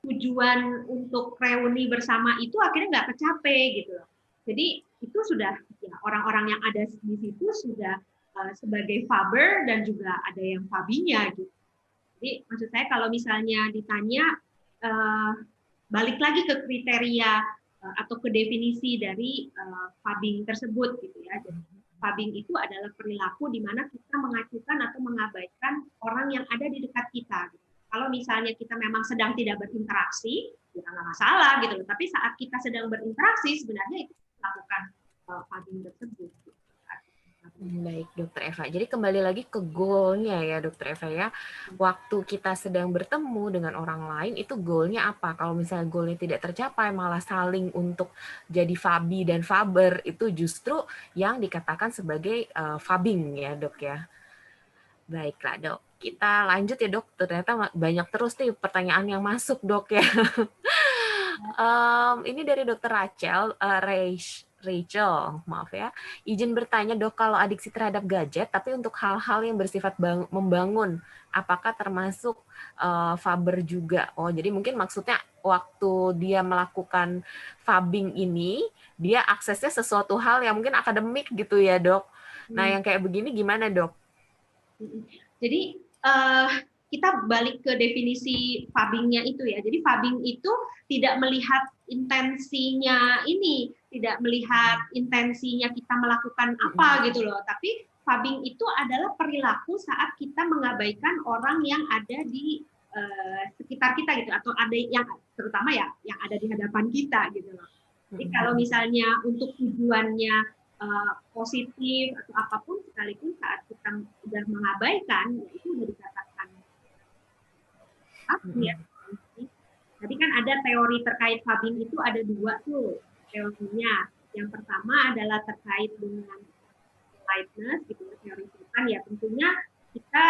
tujuan untuk reuni bersama itu akhirnya nggak kecapai gitu. Jadi itu sudah ya, orang-orang yang ada di situ sudah sebagai fabber dan juga ada yang fabinya gitu. Jadi maksud saya kalau misalnya ditanya balik lagi ke kriteria atau ke definisi dari fabbing tersebut gitu ya. Jadi, fabbing itu adalah perilaku di mana kita mengacukan atau mengabaikan orang yang ada di dekat kita. Kalau misalnya kita memang sedang tidak berinteraksi, ya nggak masalah gitu loh. Tapi saat kita sedang berinteraksi, sebenarnya itu melakukan fabbing tersebut. Baik, Dokter Eva. Jadi kembali lagi ke goalnya ya, Dokter Eva ya. Waktu kita sedang bertemu dengan orang lain, itu goalnya apa? Kalau misalnya goalnya tidak tercapai, malah saling untuk jadi fabi dan faber, itu justru yang dikatakan sebagai fabbing ya, Dok ya. Baiklah, Dok. Kita lanjut ya, Dok. Ternyata banyak terus nih pertanyaan yang masuk, Dok ya. Ini dari Dokter Rachel, maaf ya. Izin bertanya, Dok, kalau adiksi terhadap gadget, tapi untuk hal-hal yang bersifat membangun, apakah termasuk faber juga? Oh, jadi mungkin maksudnya waktu dia melakukan fabbing ini, dia aksesnya sesuatu hal yang mungkin akademik gitu ya, Dok. Nah, yang kayak begini gimana, Dok? Jadi kita balik ke definisi fabbingnya itu ya. Jadi fabbing itu tidak melihat intensinya ini, tidak melihat intensinya kita melakukan apa gitu loh. Tapi fabbing itu adalah perilaku saat kita mengabaikan orang yang ada di sekitar kita gitu, atau ada yang terutama ya yang ada di hadapan kita gitu loh. Jadi kalau misalnya untuk tujuannya positif atau apapun, sekalipun saat kita sudah mengabaikan, ya itu sudah dikatakan ya. Tadi kan ada teori terkait fabbing itu ada dua tuh teorinya. Yang pertama adalah terkait dengan politeness gitu, teori sopan ya, tentunya kita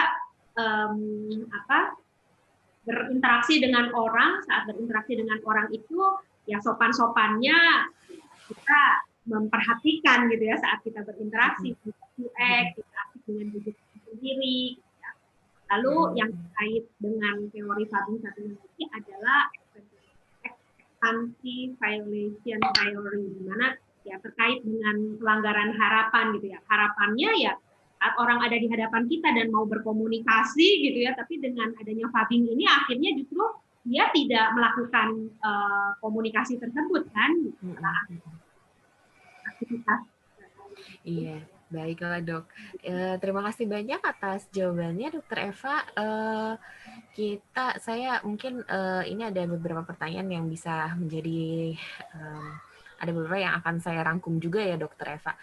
berinteraksi dengan orang, saat berinteraksi dengan orang itu ya sopan-sopannya kita memperhatikan gitu ya saat kita berinteraksi, kita cuek, kita aktif dengan diri sendiri. Gitu ya. Lalu yang terkait dengan teori fabbing satu lagi adalah expectancy violation theory, di mana ya terkait dengan pelanggaran harapan gitu ya. Harapannya ya saat orang ada di hadapan kita dan mau berkomunikasi gitu ya, tapi dengan adanya fabbing ini akhirnya justru dia tidak melakukan komunikasi tersebut kan. Iya, baiklah, Dok. Terima kasih banyak atas jawabannya, Dokter Eva. Saya mungkin ini ada beberapa pertanyaan yang bisa menjadi ada beberapa yang akan saya rangkum juga ya, Dokter Eva.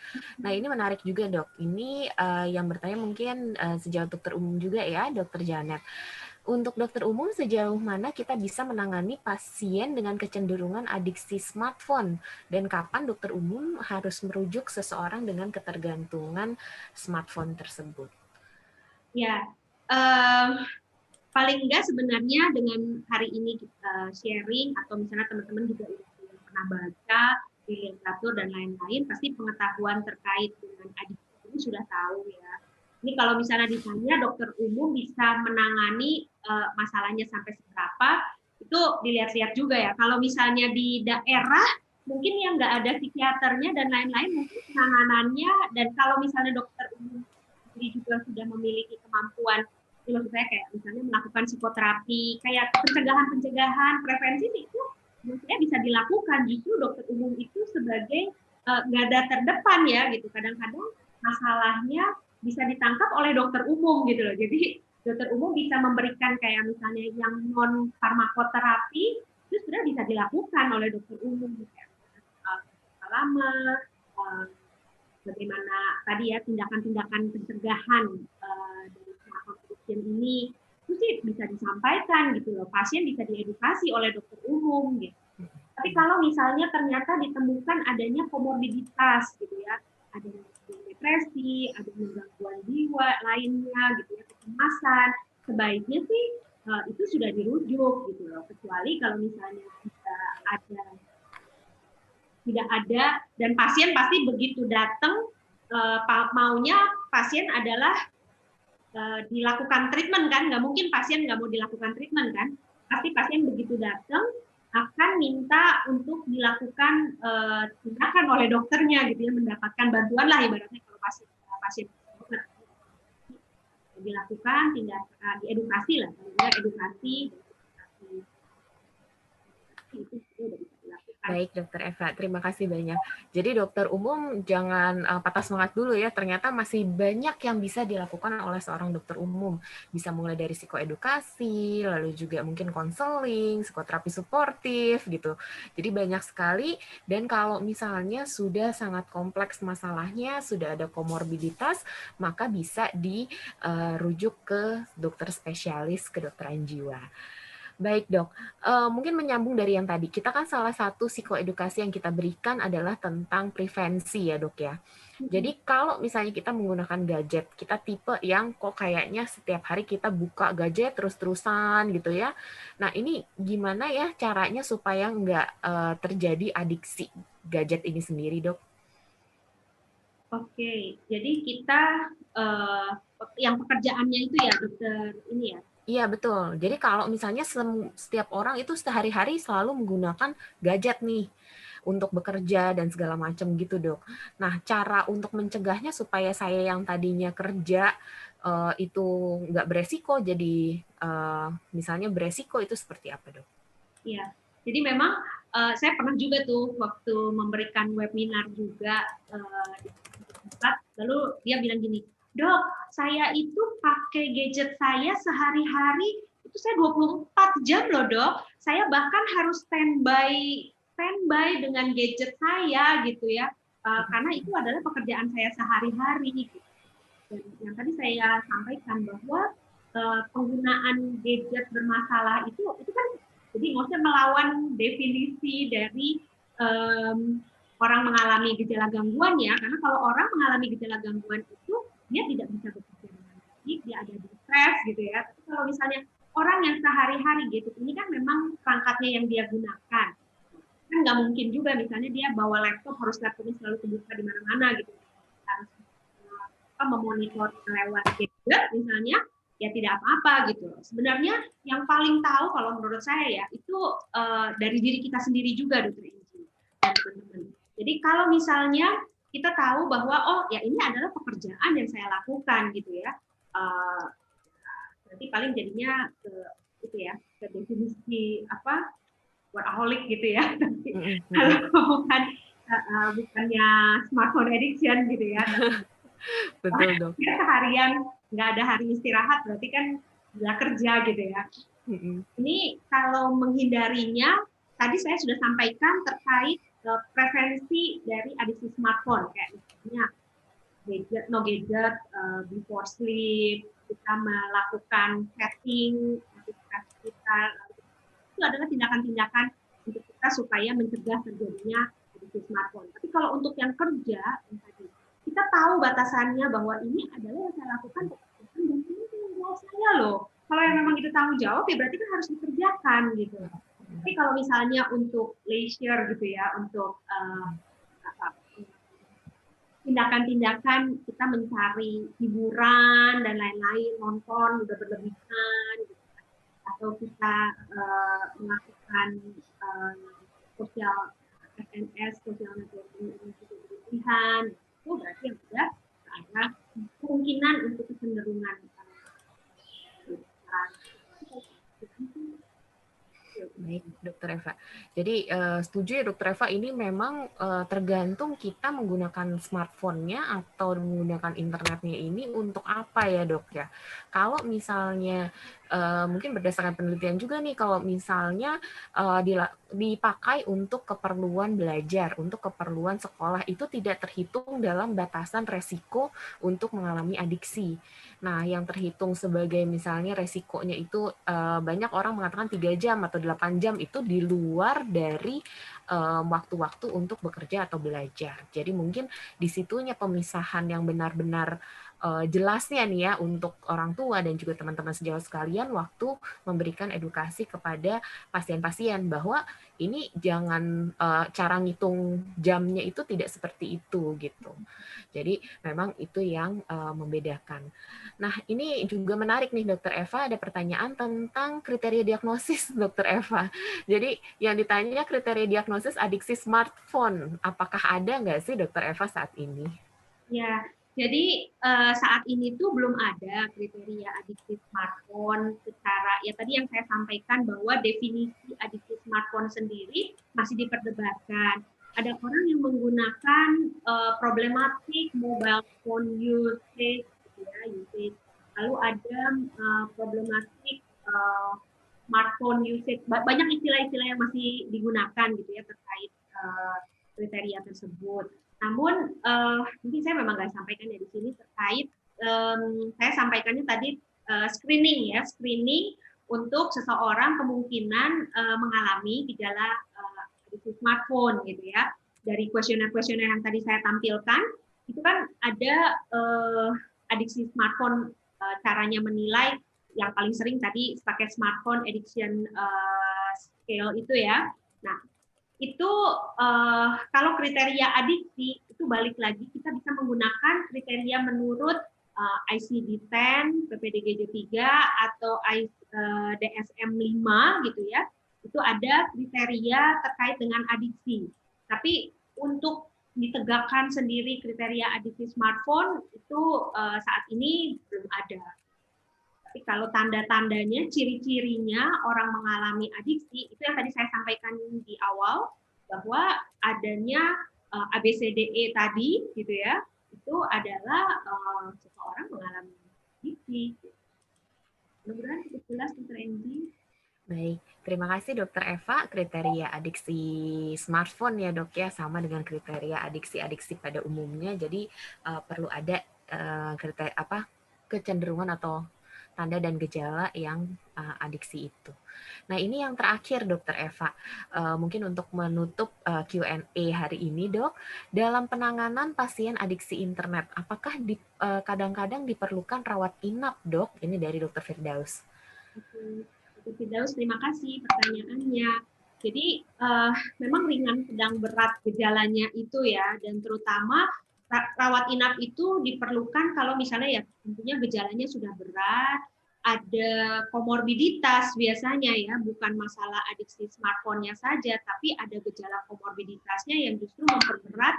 Nah, ini menarik juga, Dok. Ini yang bertanya mungkin sejauh dokter umum juga ya, Dokter Janet. Untuk dokter umum, sejauh mana kita bisa menangani pasien dengan kecenderungan adiksi smartphone? Dan kapan dokter umum harus merujuk seseorang dengan ketergantungan smartphone tersebut? Ya, paling enggak sebenarnya dengan hari ini kita sharing, atau misalnya teman-teman juga pernah baca di literatur dan lain-lain, pasti pengetahuan terkait dengan adiksi ini sudah tahu ya. Ini kalau misalnya ditanya dokter umum bisa menangani masalahnya sampai seberapa, itu dilihat-lihat juga ya. Kalau misalnya di daerah, mungkin yang nggak ada psikiaternya dan lain-lain, mungkin penanganannya, dan kalau misalnya dokter umum juga sudah memiliki kemampuan, maksud saya kayak misalnya melakukan psikoterapi, kayak pencegahan, prevensi itu maksudnya bisa dilakukan. Justru dokter umum itu sebagai garda terdepan ya gitu. Kadang-kadang masalahnya bisa ditangkap oleh dokter umum gitu loh. Jadi dokter umum bisa memberikan kayak misalnya yang non farmakoterapi itu sebenarnya bisa dilakukan oleh dokter umum, lama, bagaimana tadi ya tindakan-tindakan pencegahan dari smart addiction ini itu sih bisa disampaikan gitu loh, pasien bisa diedukasi oleh dokter umum gitu. Tapi kalau misalnya ternyata ditemukan adanya komorbiditas gitu ya, ada depresi, ada gangguan jiwa lainnya gitu ya, kecemasan, sebaiknya sih itu sudah dirujuk gitu loh, kecuali kalau misalnya tidak ada dan pasien pasti begitu datang maunya pasien adalah dilakukan treatment kan, nggak mungkin pasien nggak mau dilakukan treatment kan, pasti pasien begitu datang akan minta untuk dilakukan tindakan oleh dokternya gitu ya, mendapatkan bantuan lah ibaratnya kalau pasien dilakukan tindakan diedukasi lah, edukasi itu sudah bisa dilakukan. Baik, Dokter Eva, terima kasih banyak. Jadi dokter umum jangan patah semangat dulu ya, ternyata masih banyak yang bisa dilakukan oleh seorang dokter umum. Bisa mulai dari psikoedukasi, lalu juga mungkin konseling, psikoterapi suportif gitu. Jadi banyak sekali, dan kalau misalnya sudah sangat kompleks masalahnya, sudah ada komorbiditas, maka bisa dirujuk ke dokter spesialis, kedokteran jiwa. Baik dok, mungkin menyambung dari yang tadi, kita kan salah satu psikoedukasi yang kita berikan adalah tentang prevensi ya dok ya. Jadi kalau misalnya kita menggunakan gadget, kita tipe yang kok kayaknya setiap hari kita buka gadget terus-terusan gitu ya. Nah ini gimana ya caranya supaya nggak terjadi adiksi gadget ini sendiri dok? Oke, jadi kita yang pekerjaannya itu ya dokter ini ya. Iya betul. Jadi kalau misalnya setiap orang itu sehari-hari selalu menggunakan gadget nih untuk bekerja dan segala macam gitu dok. Nah cara untuk mencegahnya supaya saya yang tadinya kerja itu nggak beresiko jadi misalnya beresiko itu seperti apa dok? Iya, jadi memang saya pernah juga tuh waktu memberikan webinar juga di tempat, lalu dia bilang gini, dok, saya itu pakai gadget saya sehari-hari, itu saya 24 jam loh dok, saya bahkan harus standby dengan gadget saya gitu ya, karena itu adalah pekerjaan saya sehari-hari. Gitu. Dan yang tadi saya sampaikan bahwa penggunaan gadget bermasalah itu kan jadi maksudnya melawan definisi dari orang mengalami gejala gangguan ya, karena kalau orang mengalami gejala gangguan itu dia tidak bisa bekerja dengan baik, dia ada di stres gitu ya. Tapi kalau misalnya orang yang sehari-hari gitu, ini kan memang perangkatnya yang dia gunakan, kan nggak mungkin juga misalnya dia bawa laptop harus laptopnya selalu kebuka di mana-mana gitu, harus memonitor lewat gadget misalnya, ya tidak apa-apa gitu. Sebenarnya yang paling tahu kalau menurut saya ya itu dari diri kita sendiri juga, dokter Inci dan teman-teman. Jadi kalau misalnya kita tahu bahwa oh ya ini adalah pekerjaan yang saya lakukan gitu ya, berarti paling jadinya ke itu ya ke definisi apa workaholic gitu ya. Kalau bukannya smartphone addiction gitu ya. Betul dok. Ya, seharian nggak ada hari istirahat berarti kan nggak kerja gitu ya. Ini kalau menghindarinya, tadi saya sudah sampaikan terkait preferensi dari adiksi smartphone, kayak misalnya gadget, no gadget before sleep, kita melakukan setting aktivitas kita, itu adalah tindakan-tindakan untuk kita supaya mencegah terjadinya adiksi smartphone. Tapi kalau untuk yang kerja, kita tahu batasannya bahwa ini adalah yang saya lakukan pekerjaan dan ini tanggung jawab saya loh. Kalau yang memang itu tanggung jawab ya berarti kan harus dikerjakan gitu. Tapi kalau misalnya untuk leisure gitu ya, untuk tindakan-tindakan kita mencari hiburan dan lain-lain, nonton udah berlebihan, gitu. Atau kita melakukan sosial SNS, sosial networking yang juga berlebihan, itu berarti yang sudah ada kemungkinan untuk kecenderungan Baik, Dokter Eva. Jadi setuju ya Dokter Eva, ini memang tergantung kita menggunakan smartphone-nya atau menggunakan internetnya ini untuk apa ya dok ya. Kalau misalnya mungkin berdasarkan penelitian juga nih kalau misalnya dipakai untuk keperluan belajar, untuk keperluan sekolah itu tidak terhitung dalam batasan resiko untuk mengalami adiksi. Nah, yang terhitung sebagai misalnya resikonya itu banyak orang mengatakan 3 jam atau 8 jam itu di luar dari waktu-waktu untuk bekerja atau belajar. Jadi mungkin di situnya pemisahan yang benar-benar jelasnya nih ya untuk orang tua dan juga teman-teman sejawat sekalian waktu memberikan edukasi kepada pasien-pasien bahwa ini jangan cara ngitung jamnya itu tidak seperti itu gitu. Jadi memang itu yang membedakan. Nah, ini juga menarik nih Dokter Eva, ada pertanyaan tentang kriteria diagnosis Dokter Eva. Jadi yang ditanya kriteria diagnosis adiksi smartphone. Apakah ada nggak sih Dokter Eva saat ini? Ya, jadi saat ini tuh belum ada kriteria adiksi smartphone secara, ya tadi yang saya sampaikan bahwa definisi adiksi smartphone sendiri masih diperdebatkan. Ada orang yang menggunakan problematik mobile phone usage, gitu ya, usage. Lalu ada problematik smartphone usage. Banyak istilah-istilah yang masih digunakan gitu ya terkait kriteria tersebut. Namun mungkin saya memang nggak sampaikan ya di sini terkait saya sampaikannya tadi screening ya, screening untuk seseorang kemungkinan mengalami gejala adiksi smartphone gitu ya. Dari kuesioner-kuesioner yang tadi saya tampilkan itu kan ada adiksi smartphone, caranya menilai yang paling sering tadi pakai smartphone addiction scale itu ya. Nah, itu kalau kriteria adiksi itu balik lagi kita bisa menggunakan kriteria menurut ICD-10, PPDGJ 3 atau DSM-5 gitu ya. Itu ada kriteria terkait dengan adiksi. Tapi untuk ditegakkan sendiri kriteria adiksi smartphone itu saat ini belum ada. Tapi kalau tanda-tandanya, ciri-cirinya orang mengalami adiksi, itu yang tadi saya sampaikan di awal, bahwa adanya ABCDE tadi, gitu ya, itu adalah seseorang mengalami adiksi. Mudah-mudahan cukup jelas, Dr. Angie. Baik, terima kasih Dokter Eva. Kriteria adiksi smartphone ya dok ya, sama dengan kriteria adiksi-adiksi pada umumnya. Jadi perlu ada kriteria kecenderungan atau tanda dan gejala yang adiksi itu. Nah ini yang terakhir Dokter Eva, mungkin untuk menutup Q&A hari ini dok, dalam penanganan pasien adiksi internet, apakah kadang-kadang diperlukan rawat inap dok? Ini dari Dokter Firdaus. Dr. Firdaus, terima kasih pertanyaannya. Jadi memang ringan sedang berat gejalanya itu ya, dan terutama rawat inap itu diperlukan kalau misalnya ya tentunya gejalanya sudah berat, ada komorbiditas biasanya ya, bukan masalah adiksi smartphone-nya saja, tapi ada gejala komorbiditasnya yang justru memperberat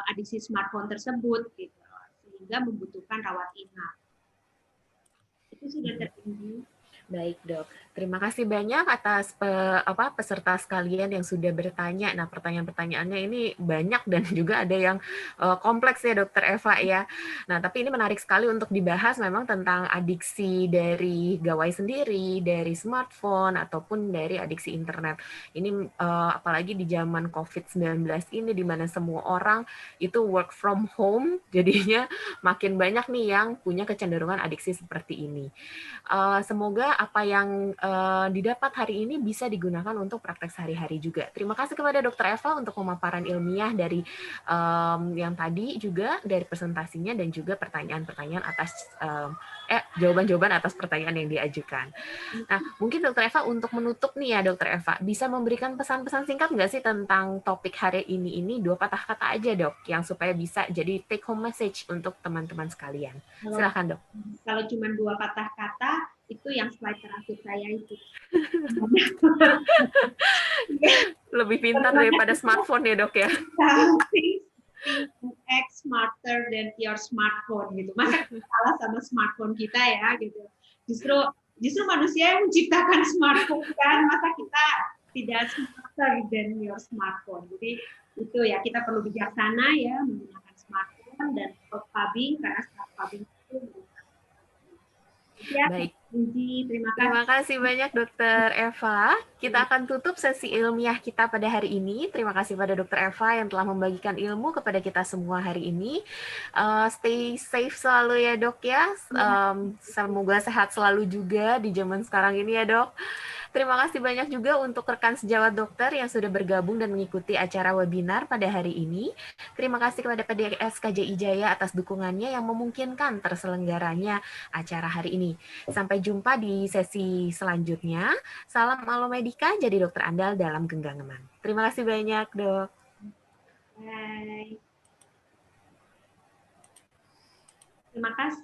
adiksi smartphone tersebut, gitu, sehingga membutuhkan rawat inap. Itu sudah tertinggi. Baik dok, terima kasih banyak atas peserta sekalian yang sudah bertanya. Nah pertanyaan-pertanyaannya ini banyak dan juga ada yang kompleks ya Dokter Eva ya. Nah tapi ini menarik sekali untuk dibahas memang tentang adiksi dari gawai sendiri, dari smartphone ataupun dari adiksi internet. Ini apalagi di zaman COVID-19 ini di mana semua orang itu work from home, jadinya makin banyak nih yang punya kecenderungan adiksi seperti ini. Semoga apa yang didapat hari ini bisa digunakan untuk praktek sehari-hari juga. Terima kasih kepada Dokter Eva untuk pemaparan ilmiah dari yang tadi juga dari presentasinya dan juga pertanyaan-pertanyaan atas jawaban-jawaban atas pertanyaan yang diajukan. Nah, mungkin Dokter Eva untuk menutup nih ya Dokter Eva, bisa memberikan pesan-pesan singkat nggak sih tentang topik hari ini 2 patah kata aja dok, yang supaya bisa jadi take home message untuk teman-teman sekalian. Silakan dok. Kalau cuma 2 patah kata, itu yang slide terakhir saya itu. Lebih pintar daripada smartphone ya dok ya. Think smarter than your smartphone gitu. Masa kita salah sama smartphone kita ya gitu. Justru manusia yang menciptakan smartphone kan, masa kita tidak smarter than your smartphone. Jadi itu ya, kita perlu bijaksana ya menggunakan smartphone dan stop pubbing, karena stop pubbing itu ya. Baik. Inji, terima kasih. Terima kasih banyak Dokter Eva. Kita akan tutup sesi ilmiah kita pada hari ini. Terima kasih pada Dokter Eva yang telah membagikan ilmu kepada kita semua hari ini. Stay safe selalu ya Dok ya. Semoga sehat selalu juga di zaman sekarang ini ya Dok. Terima kasih banyak juga untuk rekan sejawat dokter yang sudah bergabung dan mengikuti acara webinar pada hari ini. Terima kasih kepada PDS KJI Jaya atas dukungannya yang memungkinkan terselenggaranya acara hari ini. Sampai jumpa di sesi selanjutnya. Salam Alomedika, jadi dokter andal dalam genggaman. Terima kasih banyak, Dok. Bye. Terima kasih.